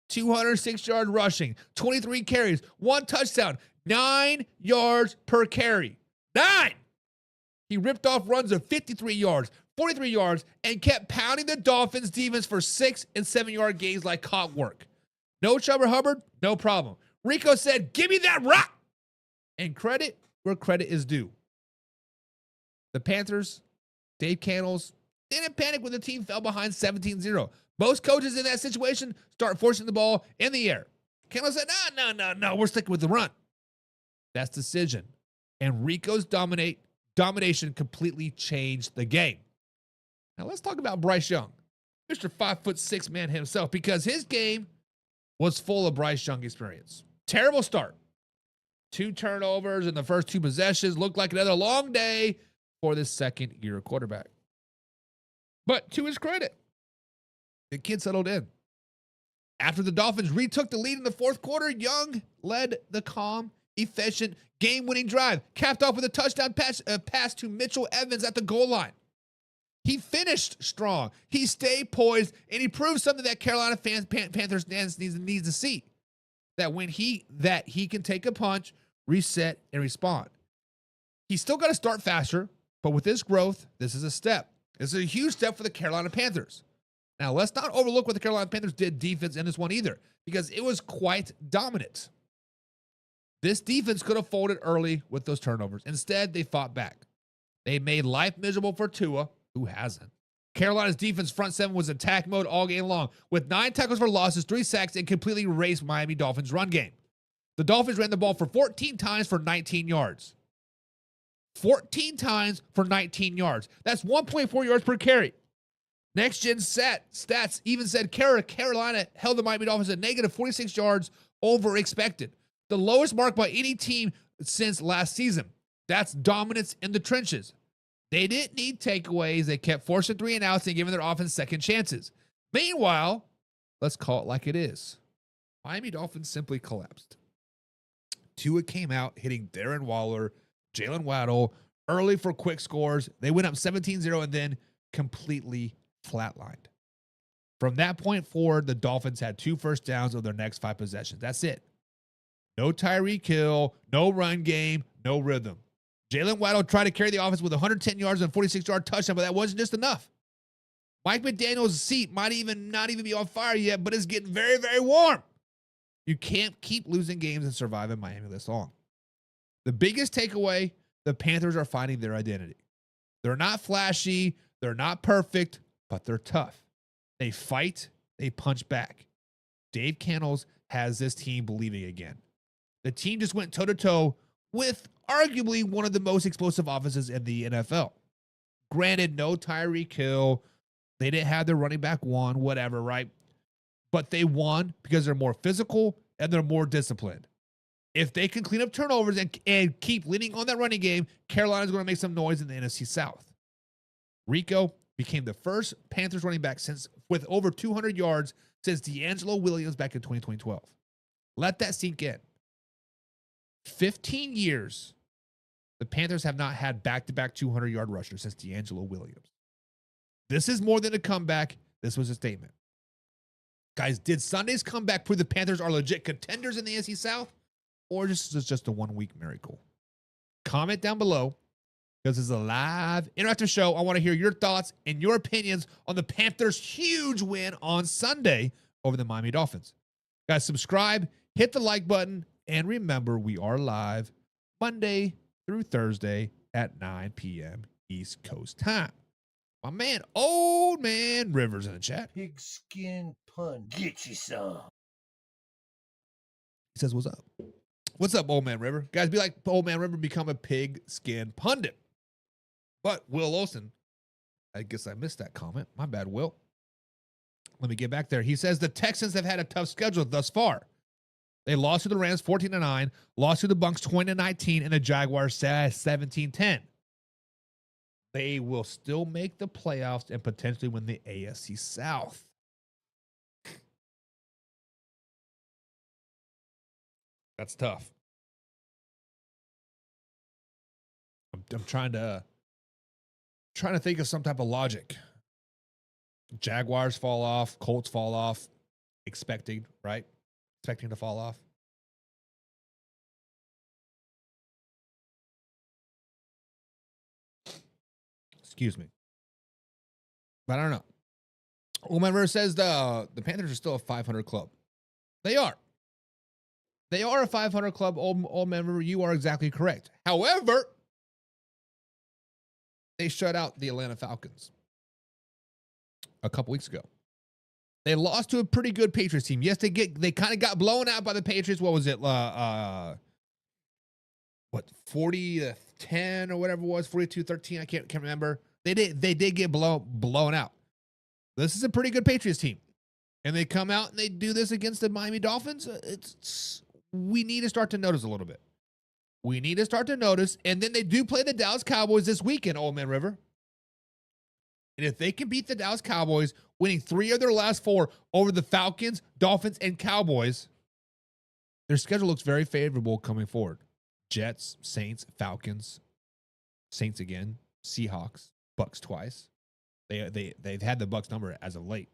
206 yards rushing, 23 carries, 1 touchdown, 9 yards per carry. 9! He ripped off runs of 53 yards, 43 yards, and kept pounding the Dolphins' defense for 6 and 7-yard gains like clockwork. No Chuba Hubbard? No problem. Rico said, give me that rock! And credit where credit is due. The Panthers, Dave Cannells, didn't panic when the team fell behind 17-0. Most coaches in that situation start forcing the ball in the air. Cannells said, no, we're sticking with the run. That's decision. And Rico's domination completely changed the game. Now let's talk about Bryce Young, Mr. 5'6" man himself, because his game was full of Bryce Young experience. Terrible start. 2 turnovers in the first 2 possessions. Looked like another long day for this second-year quarterback. But to his credit, the kid settled in. After the Dolphins retook the lead in the fourth quarter, Young led the calm, efficient, game-winning drive, capped off with a touchdown pass to Mitchell Evans at the goal line. He strong. He stayed poised, and he proved something that Carolina Panthers fans needs to see. That he can take a punch, reset, and respond. He's still got to start faster, but with this growth, this is a step. This is a huge step for the Carolina Panthers. Now, let's not overlook what the Carolina Panthers did defense in this one either, because it was quite dominant. This defense could have folded early with those turnovers. Instead, they fought back. They made life miserable for Tua, who hasn't. Carolina's defense front seven was attack mode all game long, with 9 tackles for losses, 3 sacks, and completely erased Miami Dolphins' run game. The Dolphins ran the ball for 14 times for 19 yards. 14 times for 19 yards. That's 1.4 yards per carry. Next Gen stats even said Carolina held the Miami Dolphins at negative 46 yards over expected, the lowest mark by any team since last season. That's dominance in the trenches. They didn't need takeaways. They kept forcing 3 and outs and giving their offense second chances. Meanwhile, let's call it like it is. Miami Dolphins simply collapsed. Tua came out hitting Darren Waller, Jalen Waddle early for quick scores. They went up 17-0 and then completely flatlined. From that point forward, the Dolphins had 2 first downs of their next 5 possessions. That's it. No Tyreek Hill, no run game, no rhythm. Jalen Waddle tried to carry the offense with 110 yards and a 46-yard touchdown, but that wasn't just enough. Mike McDaniel's seat might not even be on fire yet, but it's getting very, very warm. You can't keep losing games and survive in Miami this long. The biggest takeaway, the Panthers are finding their identity. They're not flashy, they're not perfect, but they're tough. They fight, they punch back. Dave Cannells has this team believing again. The team just went toe-to-toe with arguably one of the most explosive offenses in the NFL. Granted, no Tyreek Hill. They didn't have their running back one, whatever, right? But they won because they're more physical and they're more disciplined. If they can clean up turnovers and keep leaning on that running game, Carolina's going to make some noise in the NFC South. Rico became the first Panthers running back with over 200 yards since D'Angelo Williams back in 2012. Let that sink in. 15 years, the Panthers have not had back-to-back 200-yard rushers since D'Angelo Williams. This is more than a comeback. This was a statement. Guys, did Sunday's comeback prove the Panthers are legit contenders in the NFC South? Or this is just a one-week miracle? Comment down below, because it's a live, interactive show. I want to hear your thoughts and your opinions on the Panthers' huge win on Sunday over the Miami Dolphins. Guys, subscribe, hit the like button, and remember, we are live Monday through Thursday at 9 p.m. East Coast time. My man, Old Man Rivers in the chat. Pigskin pun. Get you some. He says, what's up? What's up, Old Man River? Guys, be like Old Man River, become a pigskin pundit. But Will Olsen, I guess I missed that comment. My bad, Will. Let me get back there. He says the Texans have had a tough schedule thus far. They lost to the Rams 14-9, lost to the Bucs 20-19, and the Jaguars 17-10. They will still make the playoffs and potentially win the AFC South. That's tough. I'm trying to think of some type of logic. Jaguars fall off, Colts fall off, expecting to fall off. Excuse me. But I don't know. Whomever says the Panthers are still a 500 club. They are. They are a 500 club, old member. You are exactly correct. However, they shut out the Atlanta Falcons a couple weeks ago. They lost to a pretty good Patriots team. Yes, they kind of got blown out by the Patriots. What was it? 40-10 or whatever it was, 42-13. I can't remember. They did get blown out. This is a pretty good Patriots team. And they come out and they do this against the Miami Dolphins. We need to start to notice a little bit. We need to start to notice. And then they do play the Dallas Cowboys this weekend, Old Man River. And if they can beat the Dallas Cowboys, winning 3 of their last 4 over the Falcons, Dolphins, and Cowboys, their schedule looks very favorable coming forward. Jets, Saints, Falcons, Saints again, Seahawks, Bucks twice. They've had the Bucks number as of late.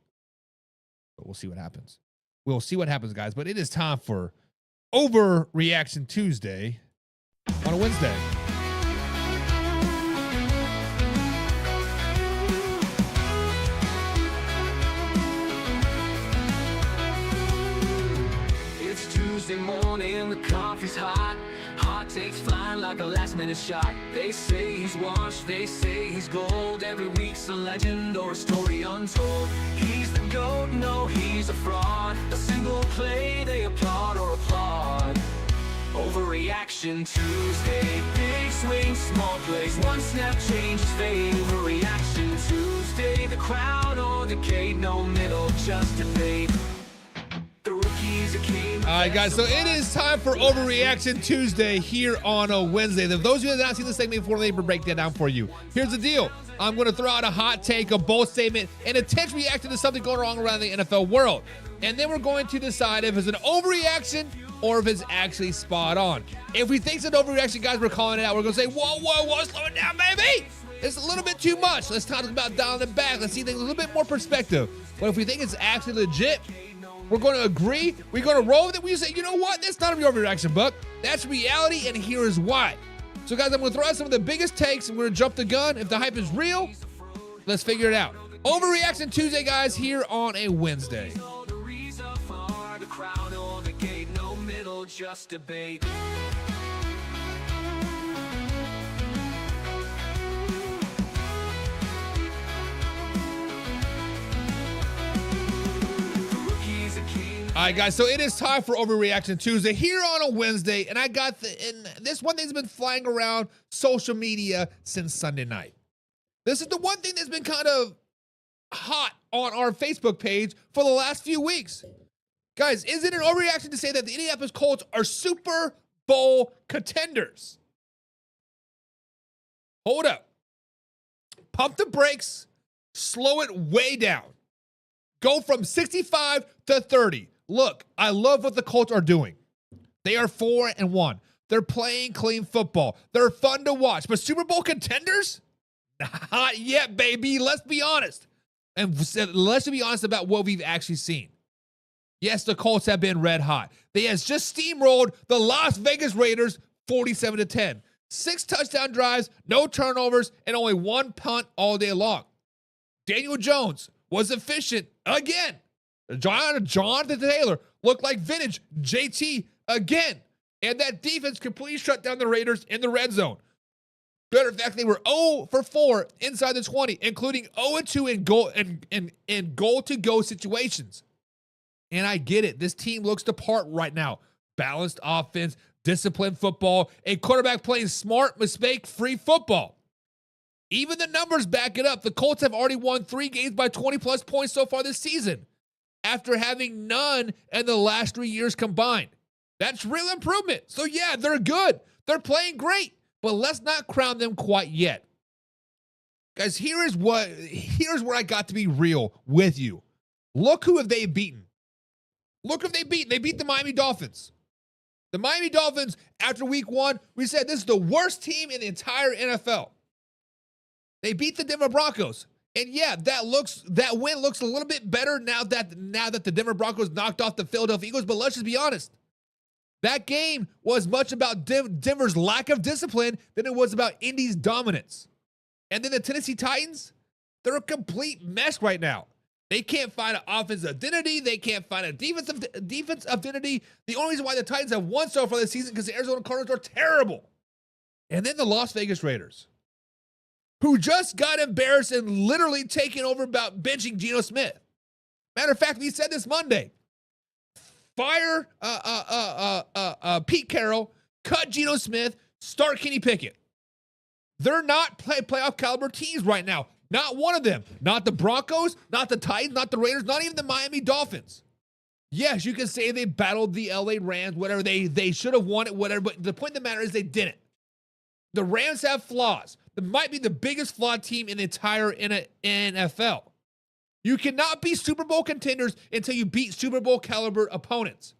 But we'll see what happens. We'll see what happens, guys. But it is time for Overreaction Tuesday on a Wednesday. It's Tuesday morning, the coffee's hot. Hot takes flying like a last-minute shot. They say he's washed, they say he's gold. Every week's a legend or a story untold. He's the GOAT, no, he's a fraud. A single play, they applaud or applaud. Overreaction Tuesday. Big swings, small plays. One snap changes fate. Overreaction Tuesday. The crowd or the decade, no middle, just debate. All right, guys, so it is time for Overreaction Tuesday here on a Wednesday. If those of you that have not seen this segment before, let me break that down for you. Here's the deal. I'm going to throw out a hot take, a bold statement, and a tense reaction to something going wrong around the NFL world. And then we're going to decide if it's an overreaction or if it's actually spot on. If we think it's an overreaction, guys, we're calling it out. We're going to say, whoa, slow it down, baby. It's a little bit too much. Let's talk about dialing it back. Let's see things a little bit more perspective. But if we think it's actually legit, we're going to agree. We're going to roll with it. We say, you know what? That's not an overreaction, Buck. That's reality, and here is why. So, guys, I'm going to throw out some of the biggest takes, and we're going to jump the gun. If the hype is real, let's figure it out. Overreaction Tuesday, guys, here on a Wednesday. Just debate. All right, guys, so it is time for Overreaction Tuesday here on a Wednesday, and and this one thing's been flying around social media since Sunday night. This is the one thing that's been kind of hot on our Facebook page for the last few weeks. Guys, is it an overreaction to say that the Indianapolis Colts are Super Bowl contenders? Hold up. Pump the brakes. Slow it way down. Go from 65 to 30. Look, I love what the Colts are doing. They are 4-1. They're playing clean football. They're fun to watch. But Super Bowl contenders? Not yet, baby. Let's be honest. And let's be honest about what we've actually seen. Yes, the Colts have been red hot. They has just steamrolled the Las Vegas Raiders 47-10. 6 touchdown drives, no turnovers, and only 1 punt all day long. Daniel Jones was efficient again. Jonathan Taylor looked like vintage JT again. And that defense completely shut down the Raiders in the red zone. Matter of fact, they were 0 for 4 inside the 20, including 0-2 in goal-to-go situations. And I get it. This team looks the part right now. Balanced offense, disciplined football, a quarterback playing smart, mistake-free football. Even the numbers back it up. The Colts have already won 3 games by 20-plus points so far this season, after having none in the last 3 years combined. That's real improvement. So yeah, they're good. They're playing great, but let's not crown them quite yet. Guys, here's where I got to be real with you. Look who have they beaten. Look who they beat. They beat the Miami Dolphins. The Miami Dolphins, after week 1, we said this is the worst team in the entire NFL. They beat the Denver Broncos. And yeah, that win looks a little bit better now that the Denver Broncos knocked off the Philadelphia Eagles, but let's just be honest. That game was much about Denver's lack of discipline than it was about Indy's dominance. And then the Tennessee Titans, they're a complete mess right now. They can't find an offensive identity. They can't find a defense identity. The only reason why the Titans have won so far this season is because the Arizona Cardinals are terrible. And then the Las Vegas Raiders, who just got embarrassed and literally taken over about benching Geno Smith. Matter of fact, we said this Monday. Fire Pete Carroll, cut Geno Smith, start Kenny Pickett. They're not playoff caliber teams right now. Not one of them. Not the Broncos, not the Titans, not the Raiders, not even the Miami Dolphins. Yes, you can say they battled the LA Rams, whatever. They should have won it, whatever. But the point of the matter is they didn't. The Rams have flaws. They might be the biggest flawed team in the entire NFL. You cannot be Super Bowl contenders until you beat Super Bowl caliber opponents.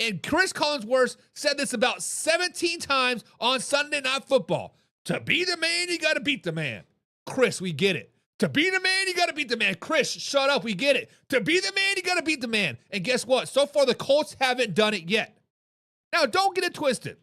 And Chris Collinsworth said this about 17 times on Sunday Night Football. To be the man, you got to beat the man. Chris, we get it. To be the man, you got to beat the man. Chris, shut up. We get it. To be the man, you got to beat the man. And guess what? So far, the Colts haven't done it yet. Now, don't get it twisted.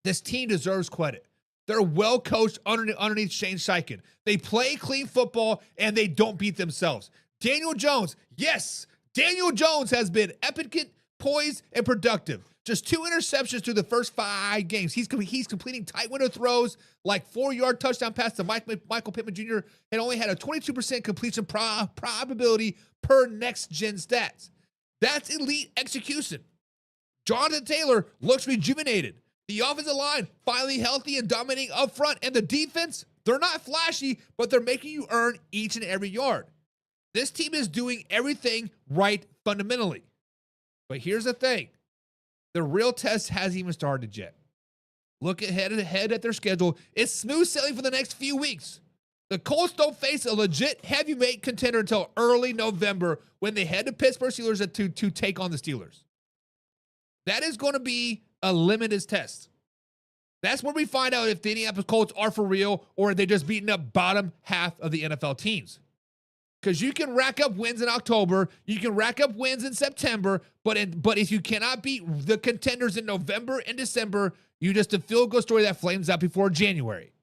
This team deserves credit. They're well coached underneath Shane Steichen. They play clean football, and they don't beat themselves. Daniel Jones, yes, Daniel Jones has been epic, poised, and productive. Just 2 interceptions through the first 5 games. He's completing tight window throws, like 4-yard touchdown pass to Michael Pittman Jr., and only had a 22% completion probability per next-gen stats. That's elite execution. Jonathan Taylor looks rejuvenated. The offensive line finally healthy and dominating up front. And the defense, they're not flashy, but they're making you earn each and every yard. This team is doing everything right fundamentally. But here's the thing. The real test hasn't even started yet. Look ahead at their schedule. It's smooth sailing for the next few weeks. The Colts don't face a legit heavyweight contender until early November when they head to Pittsburgh Steelers to take on the Steelers. That is going to be a limited test. That's where we find out if the Indianapolis Colts are for real or if they're just beating up bottom half of the NFL teams. Because you can rack up wins in October, you can rack up wins in September, but if you cannot beat the contenders in November and December, you just a field goal story that flames out before January.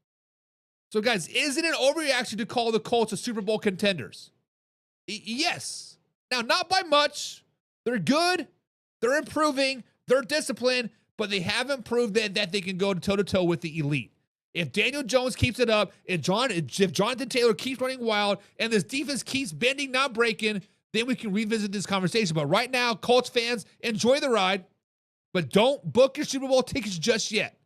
So guys, is it an overreaction to call the Colts a Super Bowl contenders? Yes. Now, not by much. They're good. They're improving. They're disciplined, but they haven't proved that they can go toe-to-toe with the elite. If Daniel Jones keeps it up, if Jonathan Taylor keeps running wild, and this defense keeps bending, not breaking, then we can revisit this conversation. But right now, Colts fans, enjoy the ride, but don't book your Super Bowl tickets just yet.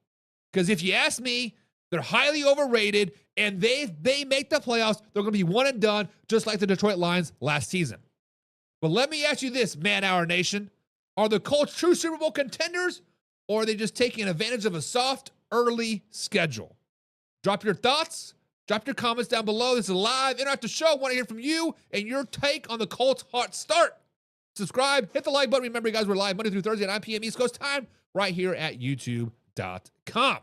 Because if you ask me, they're highly overrated, and they make the playoffs, they're going to be one and done, just like the Detroit Lions last season. But let me ask you this, Man Hour Nation. Are the Colts true Super Bowl contenders, or are they just taking advantage of a soft, early schedule? Drop your thoughts. Drop your comments down below. This is a live interactive show. I want to hear from you and your take on the Colts' hot start. Subscribe. Hit the like button. Remember, you guys, we're live Monday through Thursday at 9 p.m. East Coast time right here at YouTube.com.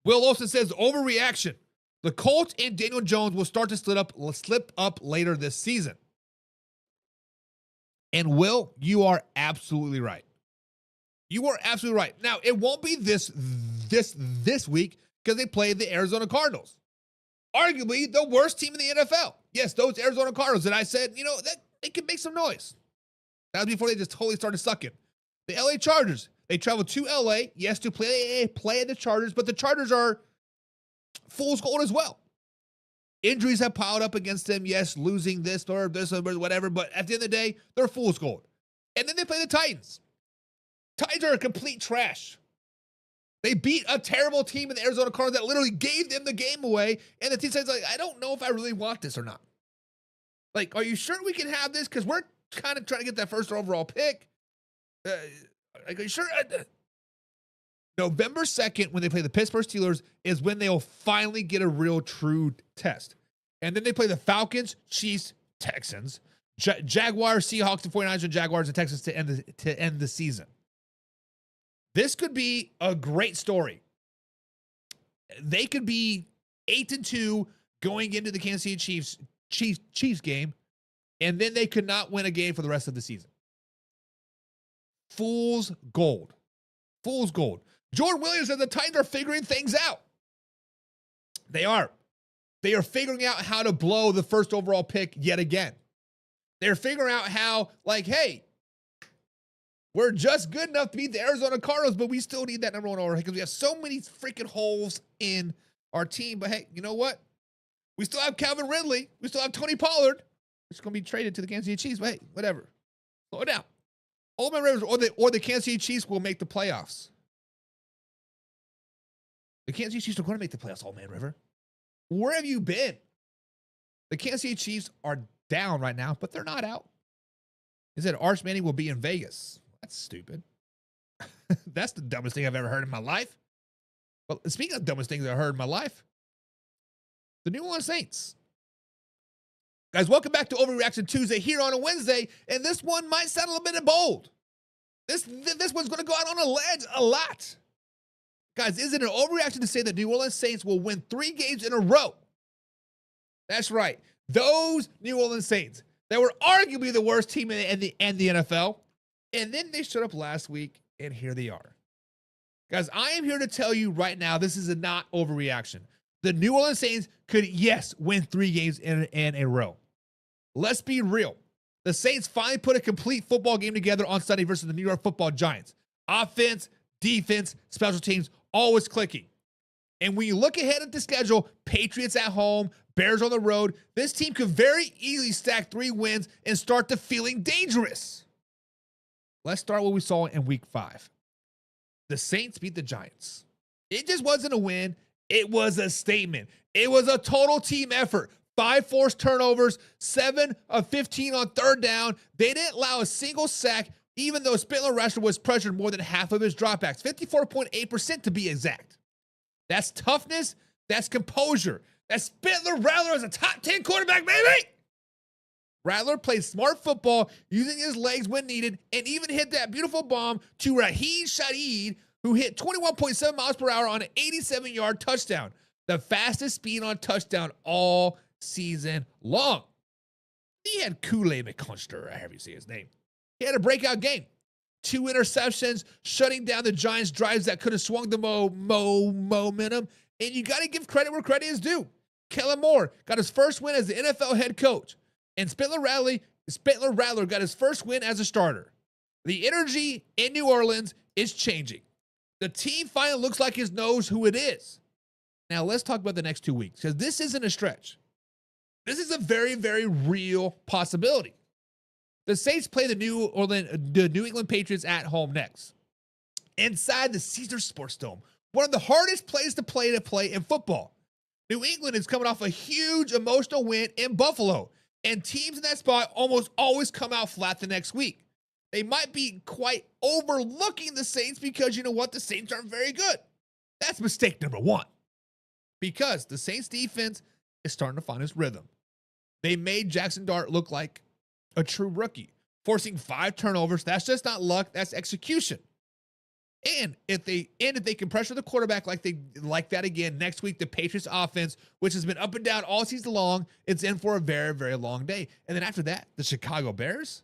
Will Olsen says, overreaction. The Colts and Daniel Jones will start to slip up later this season. And Will, you are absolutely right. You are absolutely right. Now, it won't be this week because they played the Arizona Cardinals. Arguably the worst team in the NFL. Yes, those Arizona Cardinals. And I said, that they can make some noise. That was before they just totally started sucking. The LA Chargers, they traveled to LA, yes, to play the Chargers, but the Chargers are fool's gold as well. Injuries have piled up against them. Yes, losing this or whatever, but at the end of the day, they're fool's gold. And then they play the Titans. Titans are a complete trash. They beat a terrible team in the Arizona Cardinals that literally gave them the game away, and the team says, like, I don't know if I really want this or not. Like, are you sure we can have this? Because we're kind of trying to get that first overall pick. Like, are you sure? November 2nd, when they play the Pittsburgh Steelers, is when they'll finally get a real true test. And then they play the Falcons, Chiefs, Texans, Jaguars, Seahawks, the 49ers, and Jaguars, and Texans to end the season. This could be a great story. They could be 8-2 going into the Kansas City Chiefs game, and then they could not win a game for the rest of the season. Fool's gold. Fool's gold. Jordan Williams and the Titans are figuring things out. They are. They are figuring out how to blow the first overall pick yet again. They're figuring out how, like, hey, we're just good enough to beat the Arizona Cardinals, but we still need that number one overall because we have so many freaking holes in our team. But hey, you know what? We still have Calvin Ridley. We still have Tony Pollard. It's going to be traded to the Kansas City Chiefs. But hey, whatever. Slow it down. Old Man Rivers or the Kansas City Chiefs will make the playoffs. The Kansas City Chiefs are going to make the playoffs, Old Man River. Where have you been? The Kansas City Chiefs are down right now, but they're not out. He said Arch Manning will be in Vegas. That's stupid. That's the dumbest thing I've ever heard in my life. Well, speaking of dumbest things I've heard in my life, the New Orleans Saints. Guys, welcome back to Overreaction Tuesday here on a Wednesday, and this one might sound a little bit bold. This one's going to go out on a ledge a lot. Guys, is it an overreaction to say that New Orleans Saints will win 3 games in a row? That's right. Those New Orleans Saints that were arguably the worst team in the NFL, and then they showed up last week, and here they are. Guys, I am here to tell you right now, this is a not overreaction. The New Orleans Saints could, yes, win 3 games in a row. Let's be real. The Saints finally put a complete football game together on Sunday versus the New York Football Giants. Offense, defense, special teams, always clicking. And when you look ahead at the schedule, Patriots at home, Bears on the road, this team could very easily stack 3 wins and start to feeling dangerous. Let's start what we saw in week 5. The Saints beat the Giants. It just wasn't a win. It was a statement. It was a total team effort. 5 forced turnovers, 7 of 15 on third down. They didn't allow a single sack, even though Spittler-Rattler was pressured more than half of his dropbacks, 54.8% to be exact. That's toughness. That's composure. That Spittler-Rattler is a top 10 quarterback, baby. Rattler played smart football, using his legs when needed, and even hit that beautiful bomb to Raheem Shaheed, who hit 21.7 miles per hour on an 87-yard touchdown, the fastest speed on touchdown all season long. He had Kool-Aid McCunster, however you say his name. He had a breakout game. 2 interceptions, shutting down the Giants' drives that could have swung the momentum. And you got to give credit where credit is due. Kellen Moore got his first win as the NFL head coach. And Spittler-Rattler got his first win as a starter. The energy in New Orleans is changing. The team finally looks like it knows who it is. Now, let's talk about the next 2 weeks, because this isn't a stretch. This is a very, very real possibility. The Saints play the New England Patriots at home next, inside the Caesars Sports Dome, one of the hardest places to play in football. New England is coming off a huge emotional win in Buffalo, and teams in that spot almost always come out flat the next week. They might be quite overlooking the Saints because, you know what, the Saints aren't very good. That's mistake number 1, because the Saints defense is starting to find its rhythm. They made Jackson Dart look like a true rookie, forcing 5 turnovers. That's just not luck. That's execution. And if they can pressure the quarterback like that again next week, the Patriots offense, which has been up and down all season long, it's in for a very, very long day. And then after that, the Chicago Bears.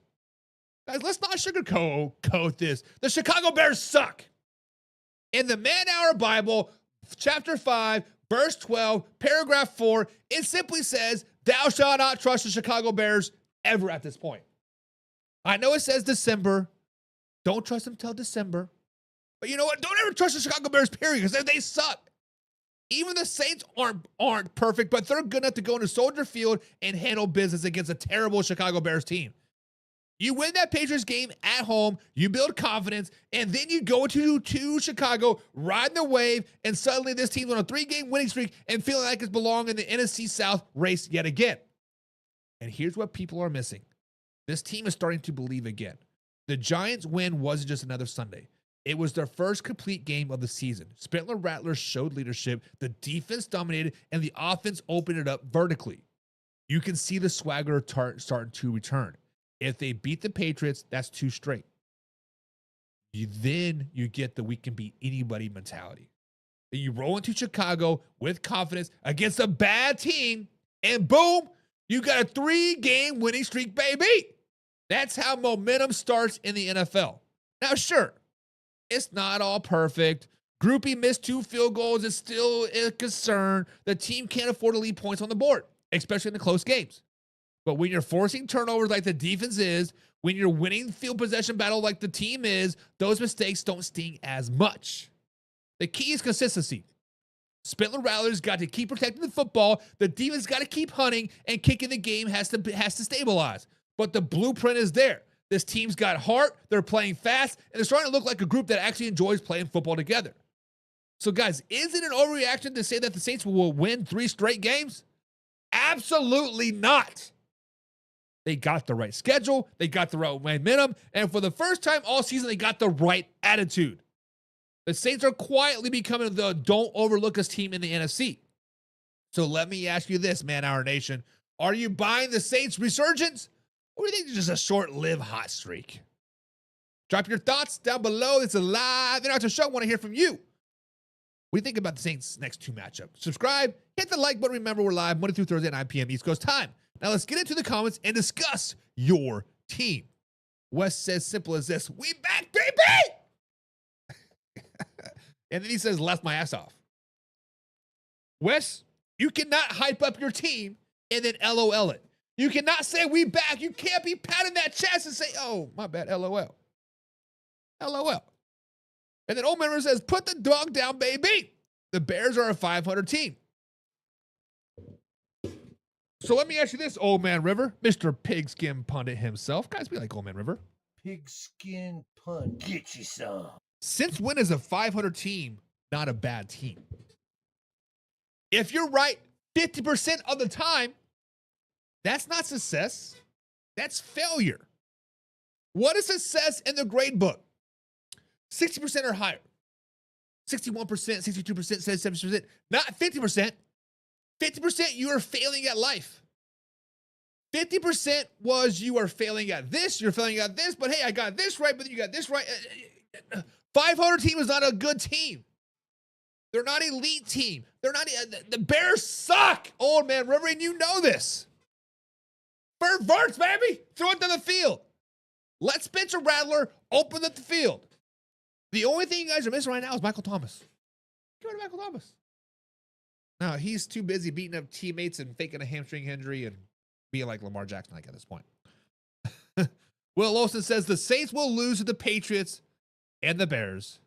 Guys, let's not sugarcoat this. The Chicago Bears suck. In the Man-Hour Bible, chapter 5, verse 12, paragraph 4, it simply says, "Thou shalt not trust the Chicago Bears ever at this point." I know it says December. Don't trust them till December. But you know what? Don't ever trust the Chicago Bears, period, because they suck. Even the Saints aren't perfect, but they're good enough to go into Soldier Field and handle business against a terrible Chicago Bears team. You win that Patriots game at home, you build confidence, and then you go to Chicago, riding the wave, and suddenly this team's on a 3-game winning streak and feeling like it's belong in the NFC South race yet again. And here's what people are missing. This team is starting to believe again. The Giants' win wasn't just another Sunday. It was their first complete game of the season. Spitler Rattlers showed leadership, the defense dominated, and the offense opened it up vertically. You can see the swagger starting to return. If they beat the Patriots, that's 2 straight. Then you get the we can beat anybody mentality. And you roll into Chicago with confidence against a bad team, and boom, you got a 3-game winning streak, baby. That's how momentum starts in the NFL. Now, sure, it's not all perfect. Groupie missed 2 field goals. It's still a concern. The team can't afford to leave points on the board, especially in the close games. But when you're forcing turnovers like the defense is, when you're winning field possession battle like the team is, those mistakes don't sting as much. The key is consistency. Spitler Rattlers got to keep protecting the football. The defense got to keep hunting, and kicking the game has to stabilize. But the blueprint is there. This team's got heart. They're playing fast, and they're starting to look like a group that actually enjoys playing football together. So, guys, is it an overreaction to say that the Saints will win 3 straight games? Absolutely not. They got the right schedule. They got the right momentum. And for the first time all season, they got the right attitude. The Saints are quietly becoming the don't overlook us team in the NFC. So let me ask you this, Man Hour Nation. Are you buying the Saints resurgence? Or do you think it's just a short-lived hot streak? Drop your thoughts down below. It's a live interaction show. I want to hear from you. What do you think about the Saints' next 2 matchups? Subscribe, hit the like button. Remember, we're live Monday through Thursday at 9 p.m. East Coast time. Now let's get into the comments and discuss your team. Wes says simple as this: we back, baby! And then he says, laugh my ass off. Wes, you cannot hype up your team and then LOL it. You cannot say we back. You can't be patting that chest and say, oh, my bad, LOL. LOL. And then Old Member says, put the dog down, baby. The Bears are a 500 team. So let me ask you this, Old Man River, Mr. Pigskin Pundit himself. Guys, we like Old Man River. Pigskin pun. Get you some. Since when is a 500 team not a bad team? If you're right 50% of the time, that's not success. That's failure. What is success in the grade book? 60% or higher. 61%, 62%, 77%, not 50%. 50% you are failing at life. 50% was you are failing at this, you're failing at this, but hey, I got this right, but then you got this right. 500 team is not a good team. They're not elite team. They're not, the Bears suck, Old Man River, and you know this. Verts, baby. Throw it to the field. Let Spencer Rattler open up the field. The only thing you guys are missing right now is Michael Thomas. Get rid of Michael Thomas. No, he's too busy beating up teammates and faking a hamstring injury and being like Lamar Jackson like at this point. Will Olsen says the Saints will lose to the Patriots and the Bears.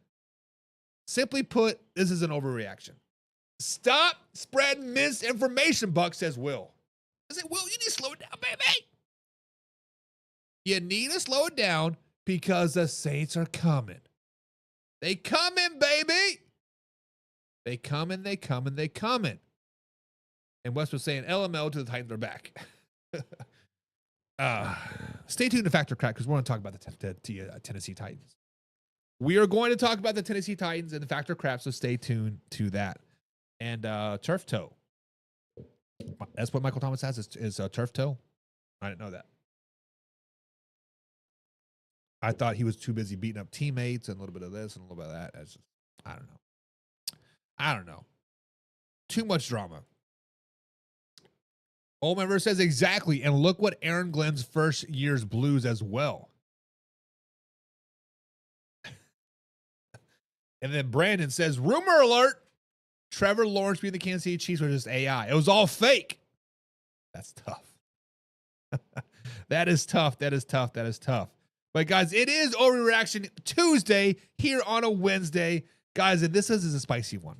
Simply put, this is an overreaction. Stop spreading misinformation, Buck, says Will. I say, Will, you need to slow it down, baby. You need to slow it down because the Saints are coming. They coming, baby. They coming, they coming, they coming. And West was saying, LML to the Titans are back. Stay tuned to Factor Crack because we're going to talk about the Tennessee Titans. We are going to talk about the Tennessee Titans and the Factor Crap, so stay tuned to that. And Turf Toe. That's what Michael Thomas has is Turf Toe. I didn't know that. I thought he was too busy beating up teammates and a little bit of this and a little bit of that. Just, I don't know. Too much drama. Old Member says exactly, and look what Aaron Glenn's first year's Blues as well. And then Brandon says, rumor alert, Trevor Lawrence being the Kansas City Chiefs was just AI. It was all fake. That's tough. That is tough. That is tough. That is tough. But guys, it is Overreaction Tuesday here on a Wednesday. Guys, and this is a spicy one.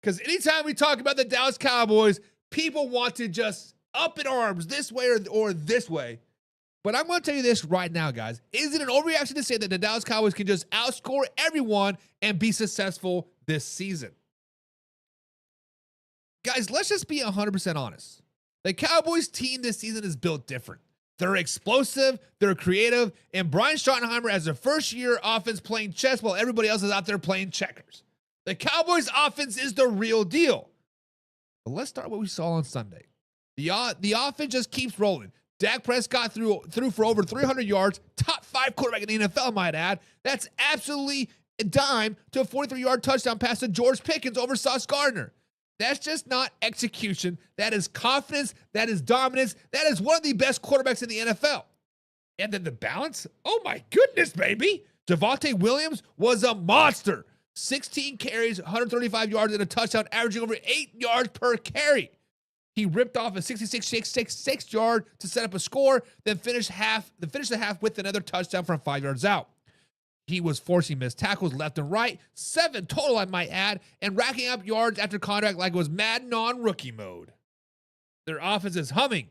Because anytime we talk about the Dallas Cowboys, people want to just up in arms this way or this way. But I'm going to tell you this right now, guys. Is it an overreaction to say that the Dallas Cowboys can just outscore everyone and be successful this season? Guys, let's just be 100% honest. The Cowboys team this season is built different. They're explosive, they're creative, and Brian Schottenheimer has a first-year offense playing chess while everybody else is out there playing checkers. The Cowboys' offense is the real deal. But let's start what we saw on Sunday. The offense just keeps rolling. Dak Prescott threw for over 300 yards, top 5 quarterback in the NFL, I might add. That's absolutely a dime to a 43-yard touchdown pass to George Pickens over Sauce Gardner. That's just not execution. That is confidence. That is dominance. That is one of the best quarterbacks in the NFL. And then the balance? Oh my goodness, baby. Javonte Williams was a monster. 16 carries, 135 yards, and a touchdown, averaging over 8 yards per carry. He ripped off a 66 yard to set up a score, then finished the half with another touchdown from 5 yards out. He was forcing missed tackles left and right, 7 total, I might add, and racking up yards after contact like it was Madden on rookie mode. Their offense is humming.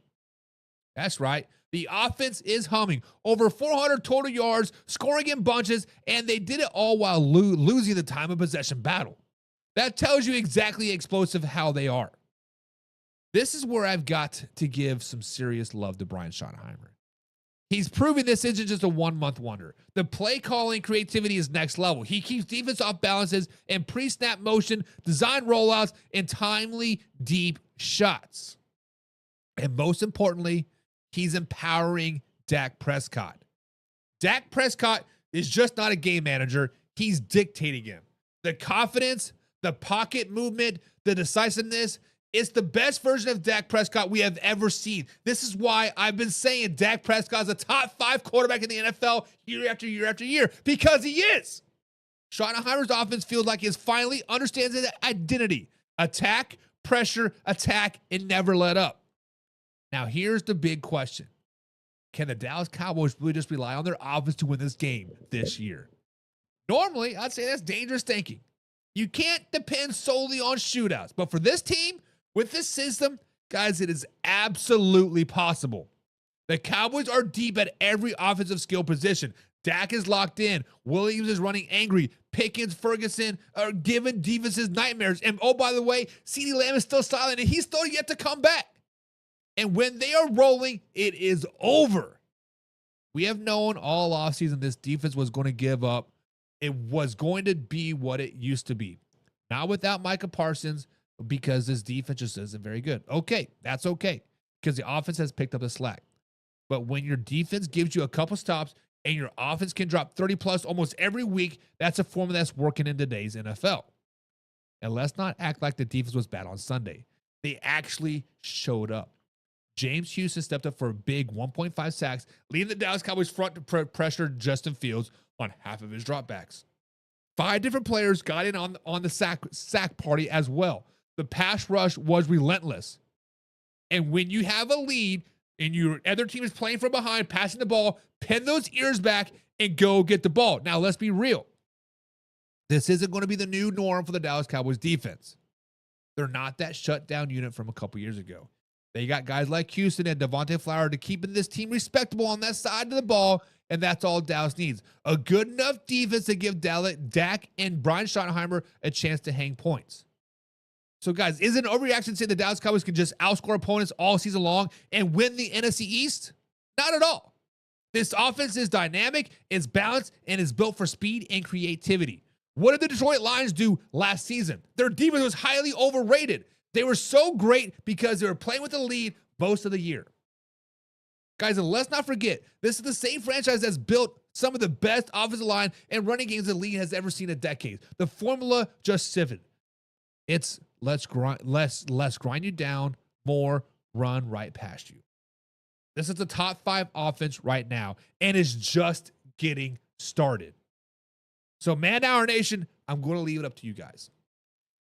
That's right. The offense is humming. Over 400 total yards, scoring in bunches, and they did it all while losing the time of possession battle. That tells you exactly explosive how they are. This is where I've got to give some serious love to Brian Schottenheimer. He's proving this isn't just a one-month wonder. The play calling creativity is next level. He keeps defense off balances and pre-snap motion, design rollouts, and timely deep shots. And most importantly, he's empowering Dak Prescott. Dak Prescott is just not a game manager. He's dictating him. The confidence, the pocket movement, the decisiveness, it's the best version of Dak Prescott we have ever seen. This is why I've been saying Dak Prescott is a top 5 quarterback in the NFL year after year after year, because he is. Schottenheimer's offense feels like he finally understands his identity. Attack, pressure, attack, and never let up. Now, here's the big question. Can the Dallas Cowboys really just rely on their offense to win this game this year? Normally, I'd say that's dangerous thinking. You can't depend solely on shootouts. But for this team, with this system, guys, it is absolutely possible. The Cowboys are deep at every offensive skill position. Dak is locked in. Williams is running angry. Pickens, Ferguson are giving defenses nightmares. And oh, by the way, CeeDee Lamb is still silent, and he's still yet to come back. And when they are rolling, it is over. We have known all offseason this defense was going to give up. It was going to be what it used to be. Not without Micah Parsons, because this defense just isn't very good. Okay, that's okay, because the offense has picked up the slack. But when your defense gives you a couple stops and your offense can drop 30+ almost every week, that's a formula that's working in today's NFL. And let's not act like the defense was bad on Sunday. They actually showed up. James Houston stepped up for a big 1.5 sacks, leading the Dallas Cowboys front to pressure Justin Fields on half of his dropbacks. 5 different players got in on the sack party as well. The pass rush was relentless. And when you have a lead and your other team is playing from behind, passing the ball, pin those ears back and go get the ball. Now, let's be real. This isn't going to be the new norm for the Dallas Cowboys defense. They're not that shutdown unit from a couple years ago. They got guys like Houston and Devontae Flower to keep this team respectable on that side of the ball, and that's all Dallas needs. A good enough defense to give Dak and Brian Schottenheimer a chance to hang points. So, guys, is it an overreaction to say the Dallas Cowboys can just outscore opponents all season long and win the NFC East? Not at all. This offense is dynamic, it's balanced, and is built for speed and creativity. What did the Detroit Lions do last season? Their defense was highly overrated. They were so great because they were playing with the lead most of the year. Guys, and let's not forget, this is the same franchise that's built some of the best offensive line and running games the league has ever seen in decades. The formula just shifted. It's less grind you down, more run right past you. This is the top 5 offense right now, and it's just getting started. So, Man Hour Nation, I'm going to leave it up to you guys.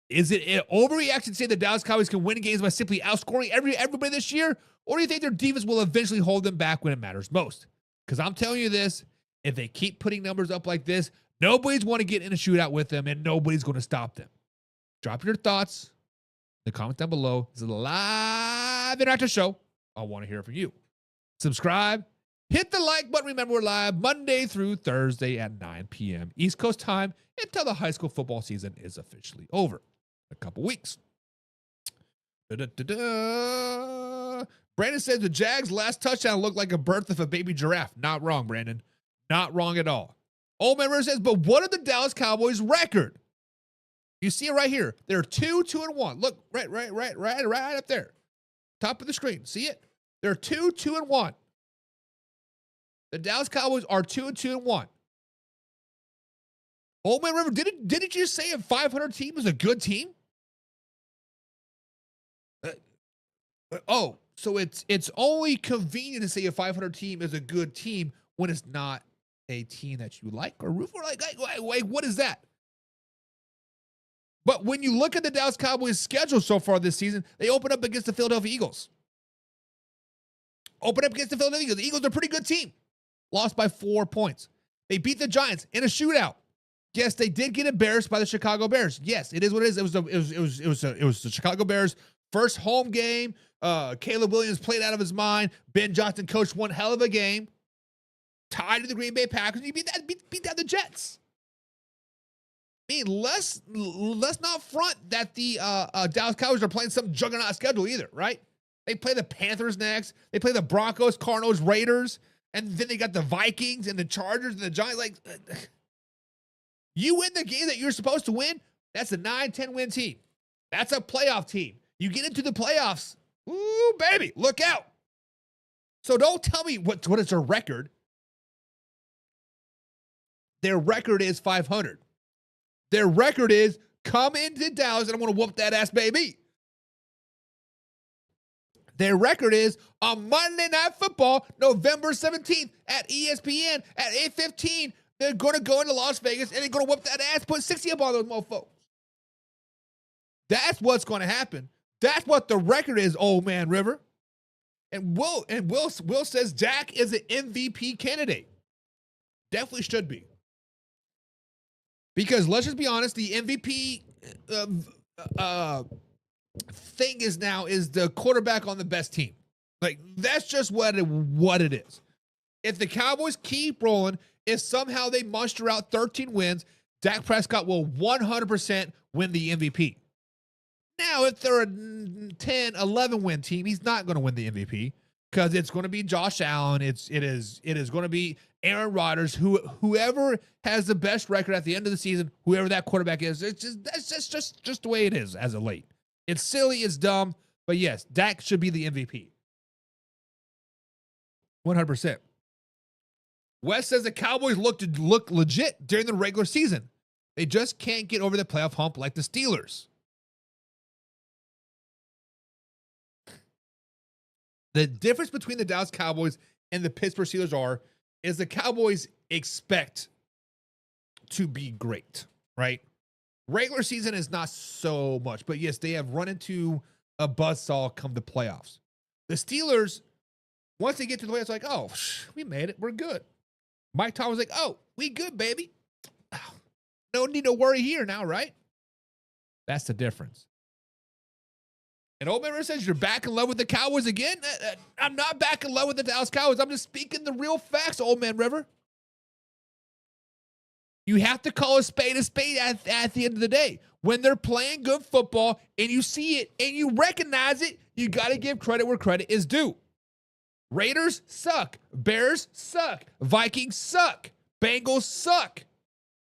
Is it an overreaction to say the Dallas Cowboys can win games by simply outscoring everybody this year? Or do you think their defense will eventually hold them back when it matters most? Because I'm telling you this, if they keep putting numbers up like this, nobody's going to get in a shootout with them, and nobody's going to stop them. Drop your thoughts in the comments down below. This is a live interactive show. I want to hear from you. Subscribe. Hit the like button. Remember, we're live Monday through Thursday at 9 p.m. East Coast time until the high school football season is officially over. A couple weeks. Brandon says the Jags' last touchdown looked like a birth of a baby giraffe. Not wrong, Brandon. Not wrong at all. Old Man River says, but what are the Dallas Cowboys' record? You see it right here. They're 2-2-1. Look, right up there. Top of the screen. See it? They're 2-2-1. The Dallas Cowboys are 2-2-1. Old Man River, didn't you say a 500 team is a good team? So it's only convenient to say a 500 team is a good team when it's not a team that you like or root for. Like what is that? But when you look at the Dallas Cowboys' schedule so far this season, they open up against the Philadelphia Eagles. The Eagles are a pretty good team. Lost by 4 points. They beat the Giants in a shootout. Yes, they did get embarrassed by the Chicago Bears. Yes, it is what it is. It was the Chicago Bears' first home game. Caleb Williams played out of his mind. Ben Johnson coached one hell of a game. Tied to the Green Bay Packers. And he beat down the Jets. I mean, let's not front that the Dallas Cowboys are playing some juggernaut schedule either, right? They play the Panthers next. They play the Broncos, Cardinals, Raiders, and then they got the Vikings and the Chargers and the Giants. Like, you win the game that you're supposed to win, that's a 9-10 win team. That's a playoff team. You get into the playoffs, ooh, baby, look out. So don't tell me what is their record. Their record is 500. Their record is come into Dallas and I'm going to whoop that ass, baby. Their record is on Monday Night Football, November 17th at ESPN at 8:15. They're going to go into Las Vegas and they're going to whoop that ass, put 60 up on those mofos. That's what's going to happen. That's what the record is, Old Man River. And Will says Dak is an MVP candidate. Definitely should be. Because let's just be honest, the MVP thing is the quarterback on the best team. Like, that's just what it is. If the Cowboys keep rolling, if somehow they muster out 13 wins, Dak Prescott will 100% win the MVP. Now, if they're a 10, 11 win team, he's not going to win the MVP because it's going to be Josh Allen. It is going to be Aaron Rodgers, whoever has the best record at the end of the season, whoever that quarterback is. That's just the way it is as of late. It's silly, it's dumb, but yes, Dak should be the MVP. 100%. Wes says the Cowboys look legit during the regular season. They just can't get over the playoff hump like the Steelers. The difference between the Dallas Cowboys and the Pittsburgh Steelers is the Cowboys expect to be great, right? Regular season is not so much, but yes, they have run into a buzzsaw come the playoffs. The Steelers, once they get to the playoffs, like, oh, we made it. We're good. Mike Tomlin's like, oh, we good, baby. No need to worry here now, right? That's the difference. And Old Man River says, you're back in love with the Cowboys again? I'm not back in love with the Dallas Cowboys. I'm just speaking the real facts, Old Man River. You have to call a spade at the end of the day. When they're playing good football and you see it and you recognize it, you got to give credit where credit is due. Raiders suck. Bears suck. Vikings suck. Bengals suck.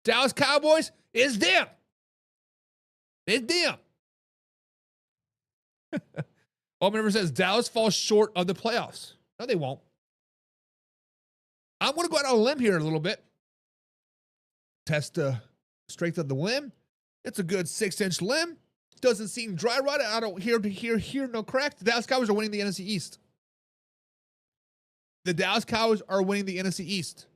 Dallas Cowboys is them. It's them. Old Man River says Dallas falls short of the playoffs. No, they won't. I'm going to go out on a limb here a little bit. Test the strength of the limb. It's a good 6-inch limb. Doesn't seem dry rotted. I don't hear no cracks. The Dallas Cowboys are winning the NFC East. The Dallas Cowboys are winning the NFC East.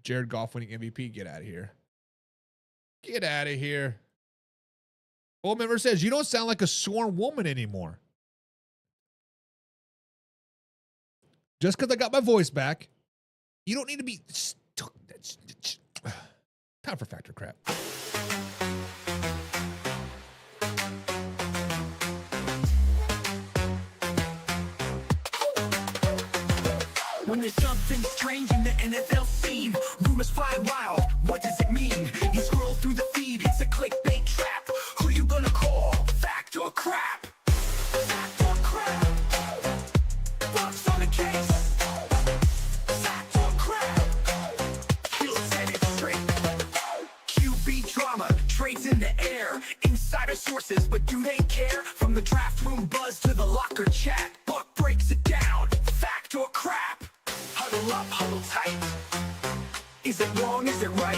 Jared Goff winning MVP. Get out of here. Get out of here. Old Member says, you don't sound like a sworn woman anymore. Just because I got my voice back, you don't need to be... Time for Factor Crap. When there's something strange in the NFL scene, rumors fly wild, what does it mean? You scroll through the feed, it's a clickbait trap. Who you gonna call? Fact or crap? Fact or crap? Bucks on the case. Fact or crap? He'll set it straight. QB drama, trades in the air. Insider sources, but do they care? From the draft room buzz to the locker chat, Buck breaks it down. Fact or crap? Huddle up, huddle tight. Is it wrong? Is it right?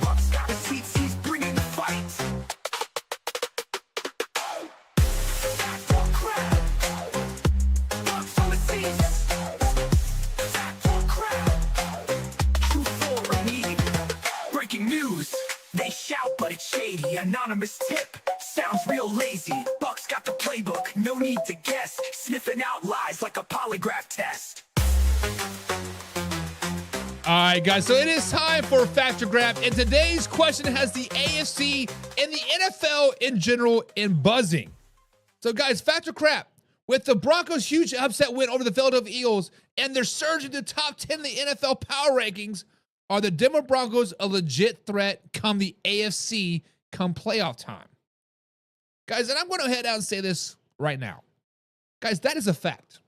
Buck's got the seats, he's bringing the fight. Fact or crap? Bucks on the seats. Fact or crap? Truth or need? Breaking news. They shout, but it's shady. Anonymous tip sounds real lazy. Bucks got the playbook, no need to guess. Sniffing out lies like a polygraph test. All right, guys, so it is time for Factor Grab, and today's question has the AFC and the NFL in general in buzzing. So, guys, Factor Grab, with the Broncos' huge upset win over the Philadelphia Eagles and their surge into the top 10 in the NFL power rankings, are the Denver Broncos a legit threat come the AFC come playoff time? Guys, and I'm going to head out and say this right now. Guys, that is a fact.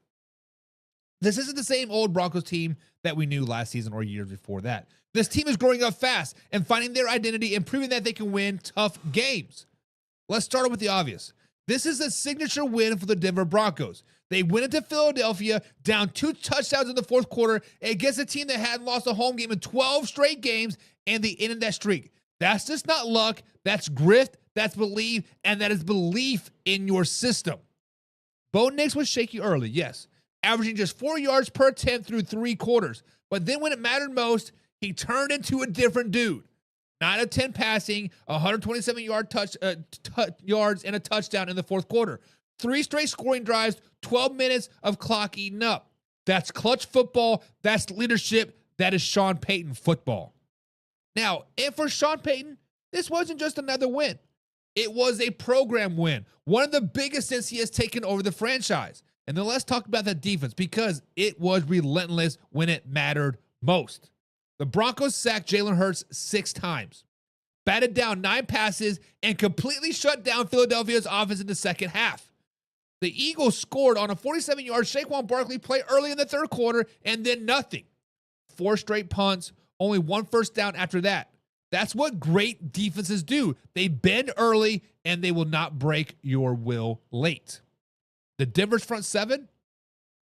This isn't the same old Broncos team that we knew last season or years before that. This team is growing up fast and finding their identity and proving that they can win tough games. Let's start with the obvious. This is a signature win for the Denver Broncos. They went into Philadelphia down 2 touchdowns in the fourth quarter against a team that hadn't lost a home game in 12 straight games, and they ended that streak. That's just not luck. That's grift. That's belief, and that is belief in your system. Bo Nix was shaky early, yes, averaging just 4 yards per attempt through 3 quarters. But then when it mattered most, he turned into a different dude. 9 of 10 passing, 127 yards, and a touchdown in the fourth quarter. 3 straight scoring drives, 12 minutes of clock eaten up. That's clutch football. That's leadership. That is Sean Payton football. Now, and for Sean Payton, this wasn't just another win. It was a program win, one of the biggest since he has taken over the franchise. And then let's talk about that defense, because it was relentless when it mattered most. The Broncos sacked Jalen Hurts 6 times, batted down 9 passes, and completely shut down Philadelphia's offense in the second half. The Eagles scored on a 47-yard Saquon Barkley play early in the third quarter, and then nothing. 4 straight punts, only 1 first down after that. That's what great defenses do. They bend early, and they will not break your will late. The Denver's front 7,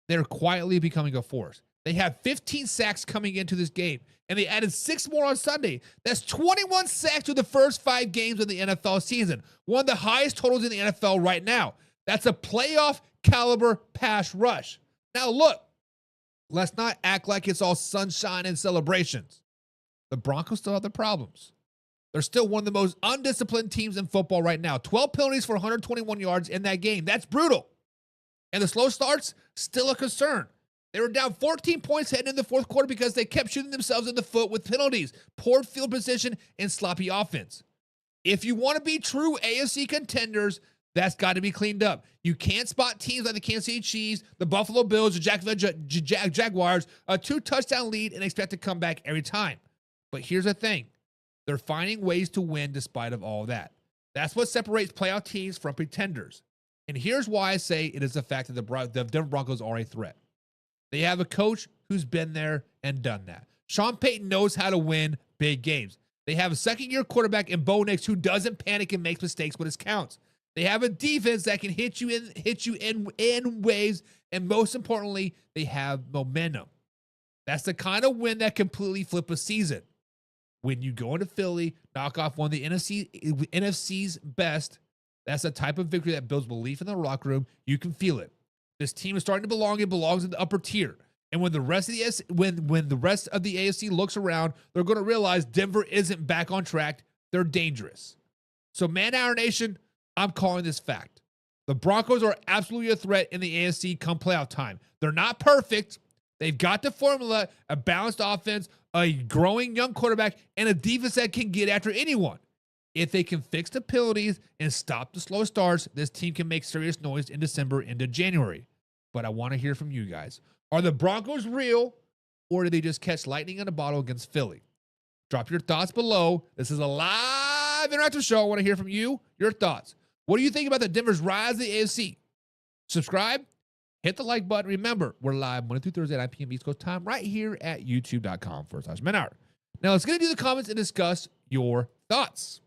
they're quietly becoming a force. They have 15 sacks coming into this game, and they added 6 more on Sunday. That's 21 sacks through the first 5 games of the NFL season, one of the highest totals in the NFL right now. That's a playoff caliber pass rush. Now look, let's not act like it's all sunshine and celebrations. The Broncos still have their problems. They're still one of the most undisciplined teams in football right now. 12 penalties for 121 yards in that game. That's brutal. And the slow starts, still a concern. They were down 14 points heading in the fourth quarter because they kept shooting themselves in the foot with penalties, poor field position, and sloppy offense. If you want to be true AFC contenders, that's got to be cleaned up. You can't spot teams like the Kansas City Chiefs, the Buffalo Bills, the Jaguars, a 2-touchdown lead and expect to come back every time. But here's the thing. They're finding ways to win despite of all that. That's what separates playoff teams from pretenders. And here's why I say it is the fact that the Denver Broncos are a threat. They have a coach who's been there and done that. Sean Payton knows how to win big games. They have a second-year quarterback in Bo Nix who doesn't panic and makes mistakes when it counts. They have a defense that can hit you in waves, and most importantly, they have momentum. That's the kind of win that completely flip a season. When you go into Philly, knock off one of the NFC's best, that's the type of victory that builds belief in the locker room. You can feel it. This team is starting to belong. It belongs in the upper tier. And when the rest of the AFC looks around, they're going to realize Denver isn't back on track. They're dangerous. So, Man Hour Nation, I'm calling this fact. The Broncos are absolutely a threat in the AFC come playoff time. They're not perfect. They've got the formula, a balanced offense, a growing young quarterback, and a defense that can get after anyone. If they can fix the penalties and stop the slow starts, this team can make serious noise in December into January. But I want to hear from you guys. Are the Broncos real, or did they just catch lightning in a bottle against Philly? Drop your thoughts below. This is a live interactive show. I want to hear from you, your thoughts. What do you think about the Denver's rise to the AFC? Subscribe, hit the like button. Remember, we're live Monday through Thursday at 9 p.m. East Coast time right here at youtube.com/Menard. Now, let's get into the comments and discuss your thoughts.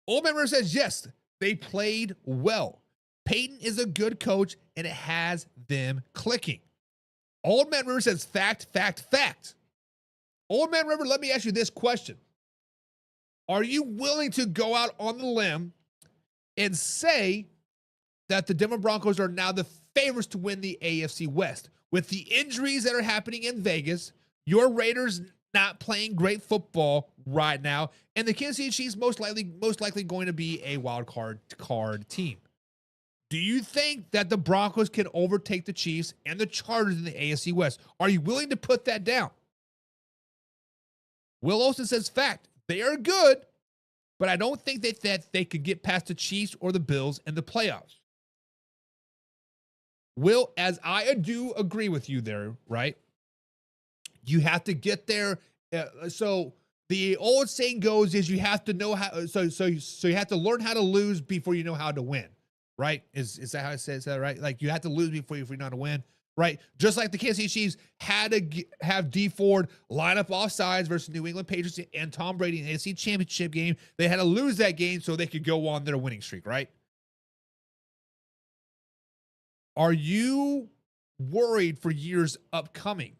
Old Member says, yes, they played well. Peyton is a good coach, and it has them clicking. Old Man River says, fact, fact, fact. Old Man River, let me ask you this question. Are you willing to go out on the limb and say that the Denver Broncos are now the favorites to win the AFC West? With the injuries that are happening in Vegas, your Raiders not playing great football right now, and the Kansas City Chiefs most likely going to be a wild card team. Do you think that the Broncos can overtake the Chiefs and the Chargers in the AFC West? Are you willing to put that down? Will Olsen says, fact, they are good, but I don't think that they could get past the Chiefs or the Bills in the playoffs. Will, as I do agree with you there, right? You have to get there. So the old saying goes is you have to know how. So you have to learn how to lose before you know how to win, right? Is that how it says that, right? Like you have to lose before you know how to win, right? Just like the Kansas City Chiefs had to have D Ford line up offsides versus New England Patriots and Tom Brady in the AFC Championship game. They had to lose that game so they could go on their winning streak, right? Are you worried for years upcoming?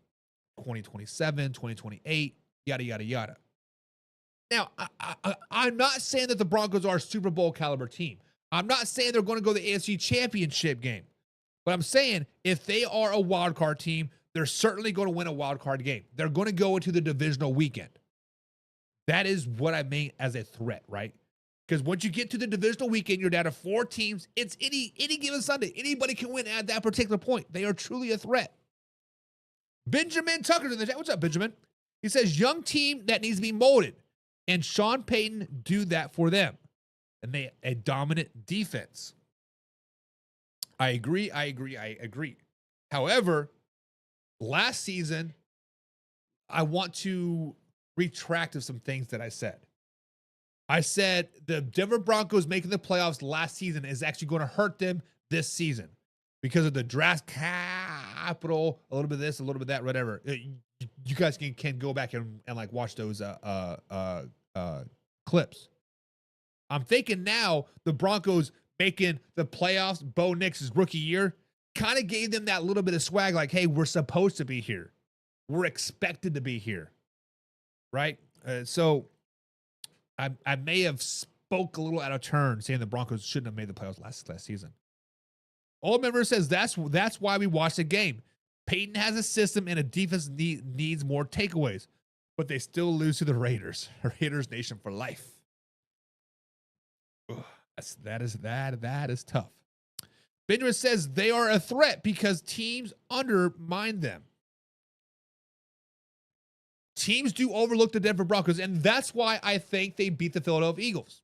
2027, 2028, yada, yada, yada. Now, I'm not saying that the Broncos are a Super Bowl caliber team. I'm not saying they're going to go to the AFC Championship game. But I'm saying if they are a wild card team, they're certainly going to win a wild card game. They're going to go into the divisional weekend. That is what I mean as a threat, right? Because once you get to the divisional weekend, you're down to 4 teams. It's any given Sunday. Anybody can win at that particular point. They are truly a threat. Benjamin Tucker's in the chat. What's up, Benjamin? He says, young team that needs to be molded. And Sean Payton do that for them. And they a dominant defense. I agree. However, last season, I want to retract of some things that I said. I said the Denver Broncos making the playoffs last season is actually going to hurt them this season because of the draft capital, a little bit of this, a little bit of that, whatever. You guys can go back and like watch those clips. I'm thinking now the Broncos making the playoffs, Bo Nix's rookie year, kind of gave them that little bit of swag, like, hey, we're supposed to be here. We're expected to be here, right? So I may have spoke a little out of turn saying the Broncos shouldn't have made the playoffs last season. Old Member says that's why we watched the game. Peyton has a system and a defense needs more takeaways, but they still lose to the Raiders. Raiders Nation for life. Ugh, that is tough. Benjamin says they are a threat because teams undermine them. Teams do overlook the Denver Broncos, and that's why I think they beat the Philadelphia Eagles.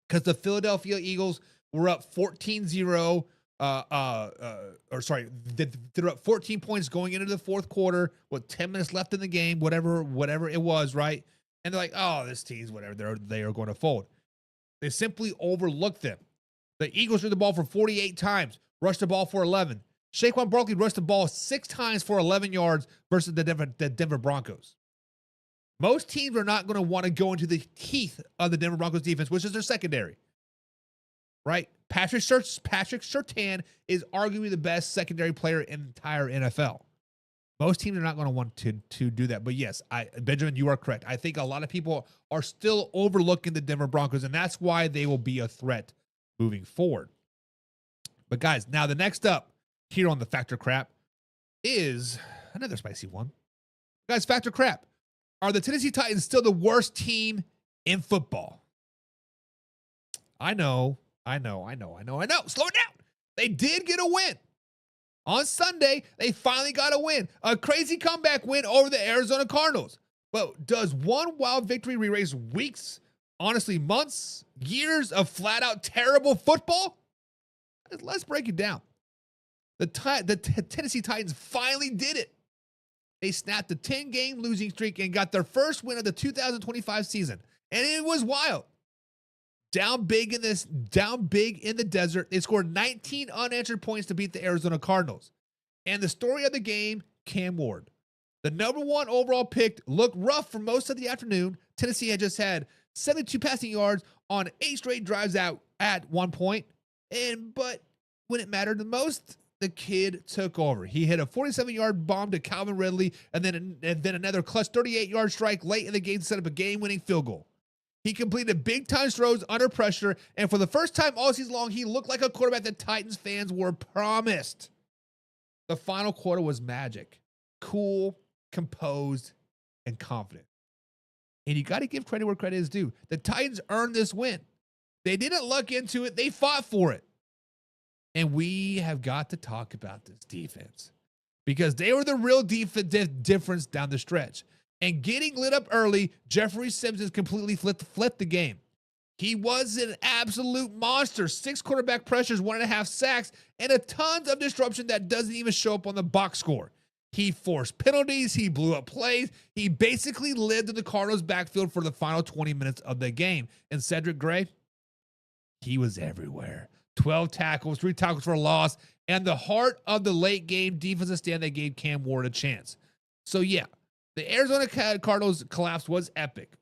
Because the Philadelphia Eagles were up 14-0. They're up 14 points going into the fourth quarter with 10 minutes left in the game, whatever it was, right? And they're like, oh, this team's whatever. They are going to fold. They simply overlooked them. The Eagles threw the ball for 48 times, rushed the ball for 11. Saquon Barkley rushed the ball 6 times for 11 yards versus the Denver Broncos. Most teams are not going to want to go into the teeth of the Denver Broncos defense, which is their secondary. Right? Patrick Surtain is arguably the best secondary player in the entire NFL. Most teams are not going to want to do that. But yes, Benjamin, you are correct. I think a lot of people are still overlooking the Denver Broncos, and that's why they will be a threat moving forward. But guys, now the next up here on the Factor Crap is another spicy one. Guys, Factor Crap. Are the Tennessee Titans still the worst team in football? I know. Slow it down. They did get a win. On Sunday, they finally got a win. A crazy comeback win over the Arizona Cardinals. But does one wild victory erase weeks, honestly months, years of flat-out terrible football? Let's break it down. The Tennessee Titans finally did it. They snapped the 10-game losing streak and got their first win of the 2025 season. And it was wild. down big in the desert. They scored 19 unanswered points to beat the Arizona Cardinals. And the story of the game, Cam Ward. The number 1 overall pick looked rough for most of the afternoon. Tennessee had just had 72 passing yards on 8 straight drives out at one point. But when it mattered the most, the kid took over. He hit a 47-yard bomb to Calvin Ridley and then another clutch 38-yard strike late in the game to set up a game-winning field goal. He completed big-time throws under pressure, and for the first time all season long, he looked like a quarterback that Titans fans were promised. The final quarter was magic. Cool, composed, and confident. And you got to give credit where credit is due. The Titans earned this win. They didn't luck into it. They fought for it. And we have got to talk about this defense because they were the real difference down the stretch. And getting lit up early, Jeffrey Simmons completely flipped the game. He was an absolute monster. 6 quarterback pressures, 1.5 sacks, and a tons of disruption that doesn't even show up on the box score. He forced penalties. He blew up plays. He basically lived in the Cardinals' backfield for the final 20 minutes of the game. And Cedric Gray, he was everywhere. 12 tackles, 3 tackles for a loss, and the heart of the late game defensive stand that gave Cam Ward a chance. So yeah, the Arizona Cardinals collapse was epic.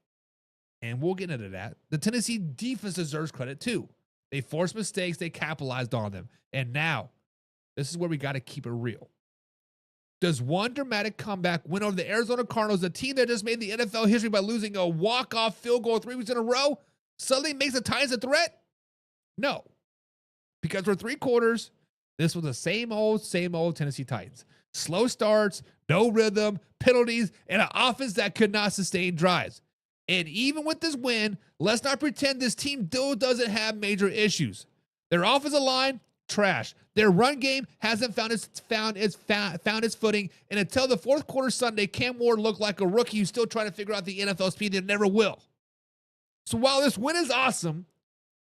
And we'll get into that. The Tennessee defense deserves credit too. They forced mistakes, they capitalized on them. And now, this is where we got to keep it real. Does one dramatic comeback win over the Arizona Cardinals, a team that just made the NFL history by losing a walk-off field goal 3 weeks in a row, suddenly makes the Titans a threat? No. Because for 3 quarters, this was the same old Tennessee Titans. Slow starts, no rhythm, penalties, and an offense that could not sustain drives. And even with this win, let's not pretend this team still doesn't have major issues. Their offensive line, trash. Their run game hasn't found its footing. And until the 4th quarter Sunday, Cam Ward looked like a rookie who's still trying to figure out the NFL speed that never will. So while this win is awesome,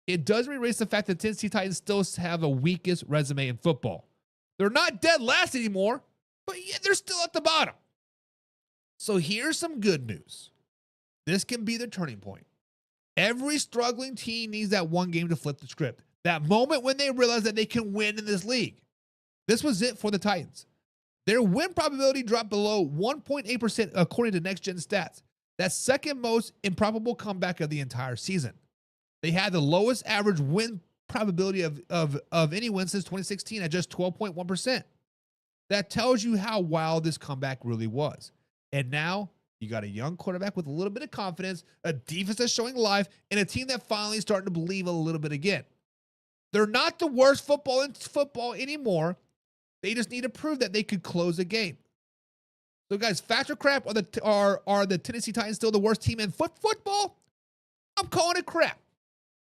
it doesn't erase the fact that Tennessee Titans still have the weakest resume in football. They're not dead last anymore, but yet they're still at the bottom. So here's some good news. This can be the turning point. Every struggling team needs that one game to flip the script. That moment when they realize that they can win in this league. This was it for the Titans. Their win probability dropped below 1.8% according to Next Gen Stats. That's second most improbable comeback of the entire season. They had the lowest average win probability of any win since 2016 at just 12.1%. That tells you how wild this comeback really was. And now you got a young quarterback with a little bit of confidence, a defense that's showing life, and a team that finally is starting to believe a little bit again. They're not the worst football in football anymore. They just need to prove that they could close a game. So guys, fact or crap, are the Tennessee Titans still the worst team in football? I'm calling it crap.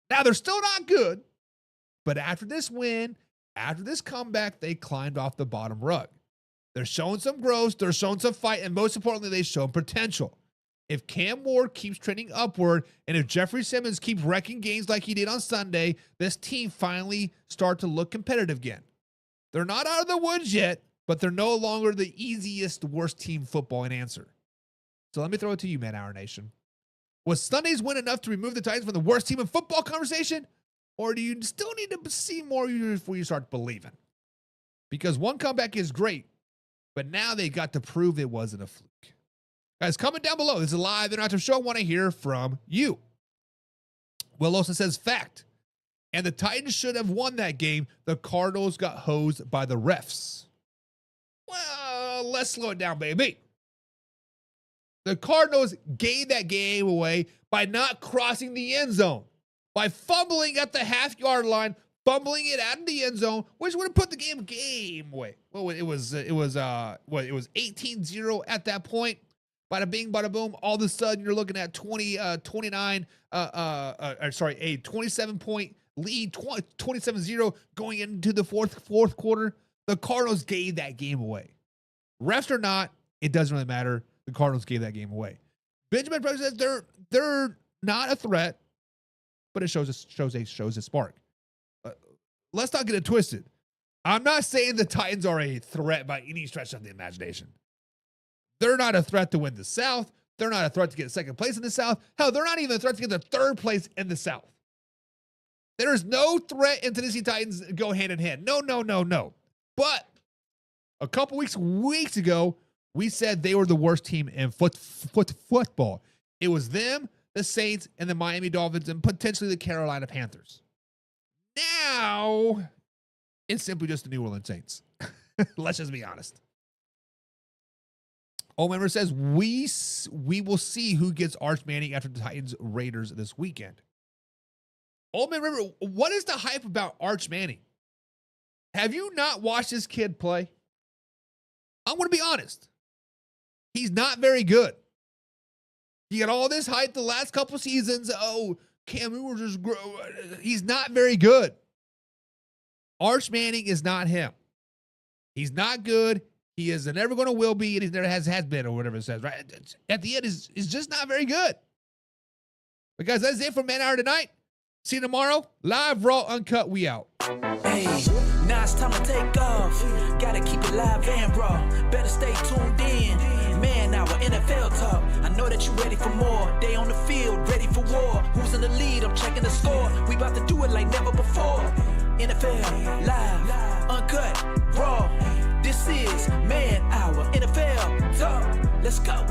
Now, they're still not good, but after this win, after this comeback, they climbed off the bottom rug. They're showing some growth, they're showing some fight, and most importantly, they've shown potential. If Cam Ward keeps trending upward, and if Jeffrey Simmons keeps wrecking games like he did on Sunday, this team finally start to look competitive again. They're not out of the woods yet, but they're no longer the easiest, worst team football in answer. So let me throw it to you, Man Hour Nation. Was Sunday's win enough to remove the Titans from the worst team in football conversation? Or do you still need to see more before you start believing? Because one comeback is great, but now they got to prove it wasn't a fluke. Guys, comment down below. This is a live interactive show. I want to hear from you. Will Olsen says, fact. And the Titans should have won that game. The Cardinals got hosed by the refs. Well, let's slow it down, baby. The Cardinals gave that game away by not crossing the end zone, by fumbling at the half-yard line, fumbling it out of the end zone, which would have put the game away. Well, it was 18-0 at that point. Bada bing, bada boom. All of a sudden, you're looking at 27-point lead, 27-0 going into the fourth quarter. The Cardinals gave that game away. Refs or not, it doesn't really matter. The Cardinals gave that game away. Benjamin Presley says they're not a threat, but it shows a spark. Let's not get it twisted. I'm not saying the Titans are a threat by any stretch of the imagination. They're not a threat to win the South. They're not a threat to get second place in the South. Hell, they're not even a threat to get the third place in the South. There is no threat in Tennessee Titans go hand in hand. No. But a couple weeks ago, we said they were the worst team in football. It was them, the Saints, and the Miami Dolphins, and potentially the Carolina Panthers. Now, it's simply just the New Orleans Saints. Let's just be honest. Old Member says, we will see who gets Arch Manning after the Titans Raiders this weekend. Old Member, what is the hype about Arch Manning? Have you not watched this kid play? I'm going to be honest. He's not very good. He got all this hype the last couple seasons. Oh, Cam Newton just grow. He's not very good. Arch Manning is not him. He's not good. He is never going to will be, and he never has been, or whatever it says, right? At the end, he's just not very good. But guys, that's it for Man Hour tonight. See you tomorrow. Live, raw, uncut. We out. Hey, now it's time to take off. Gotta keep it live and raw. Better stay tuned in. Man Hour, NFL talk. I know that you ready for more. They on the field, ready for war. Who's in the lead? I'm checking the score. We about to do it like never before. NFL live, uncut, raw. This is Man Hour, NFL talk. Let's go.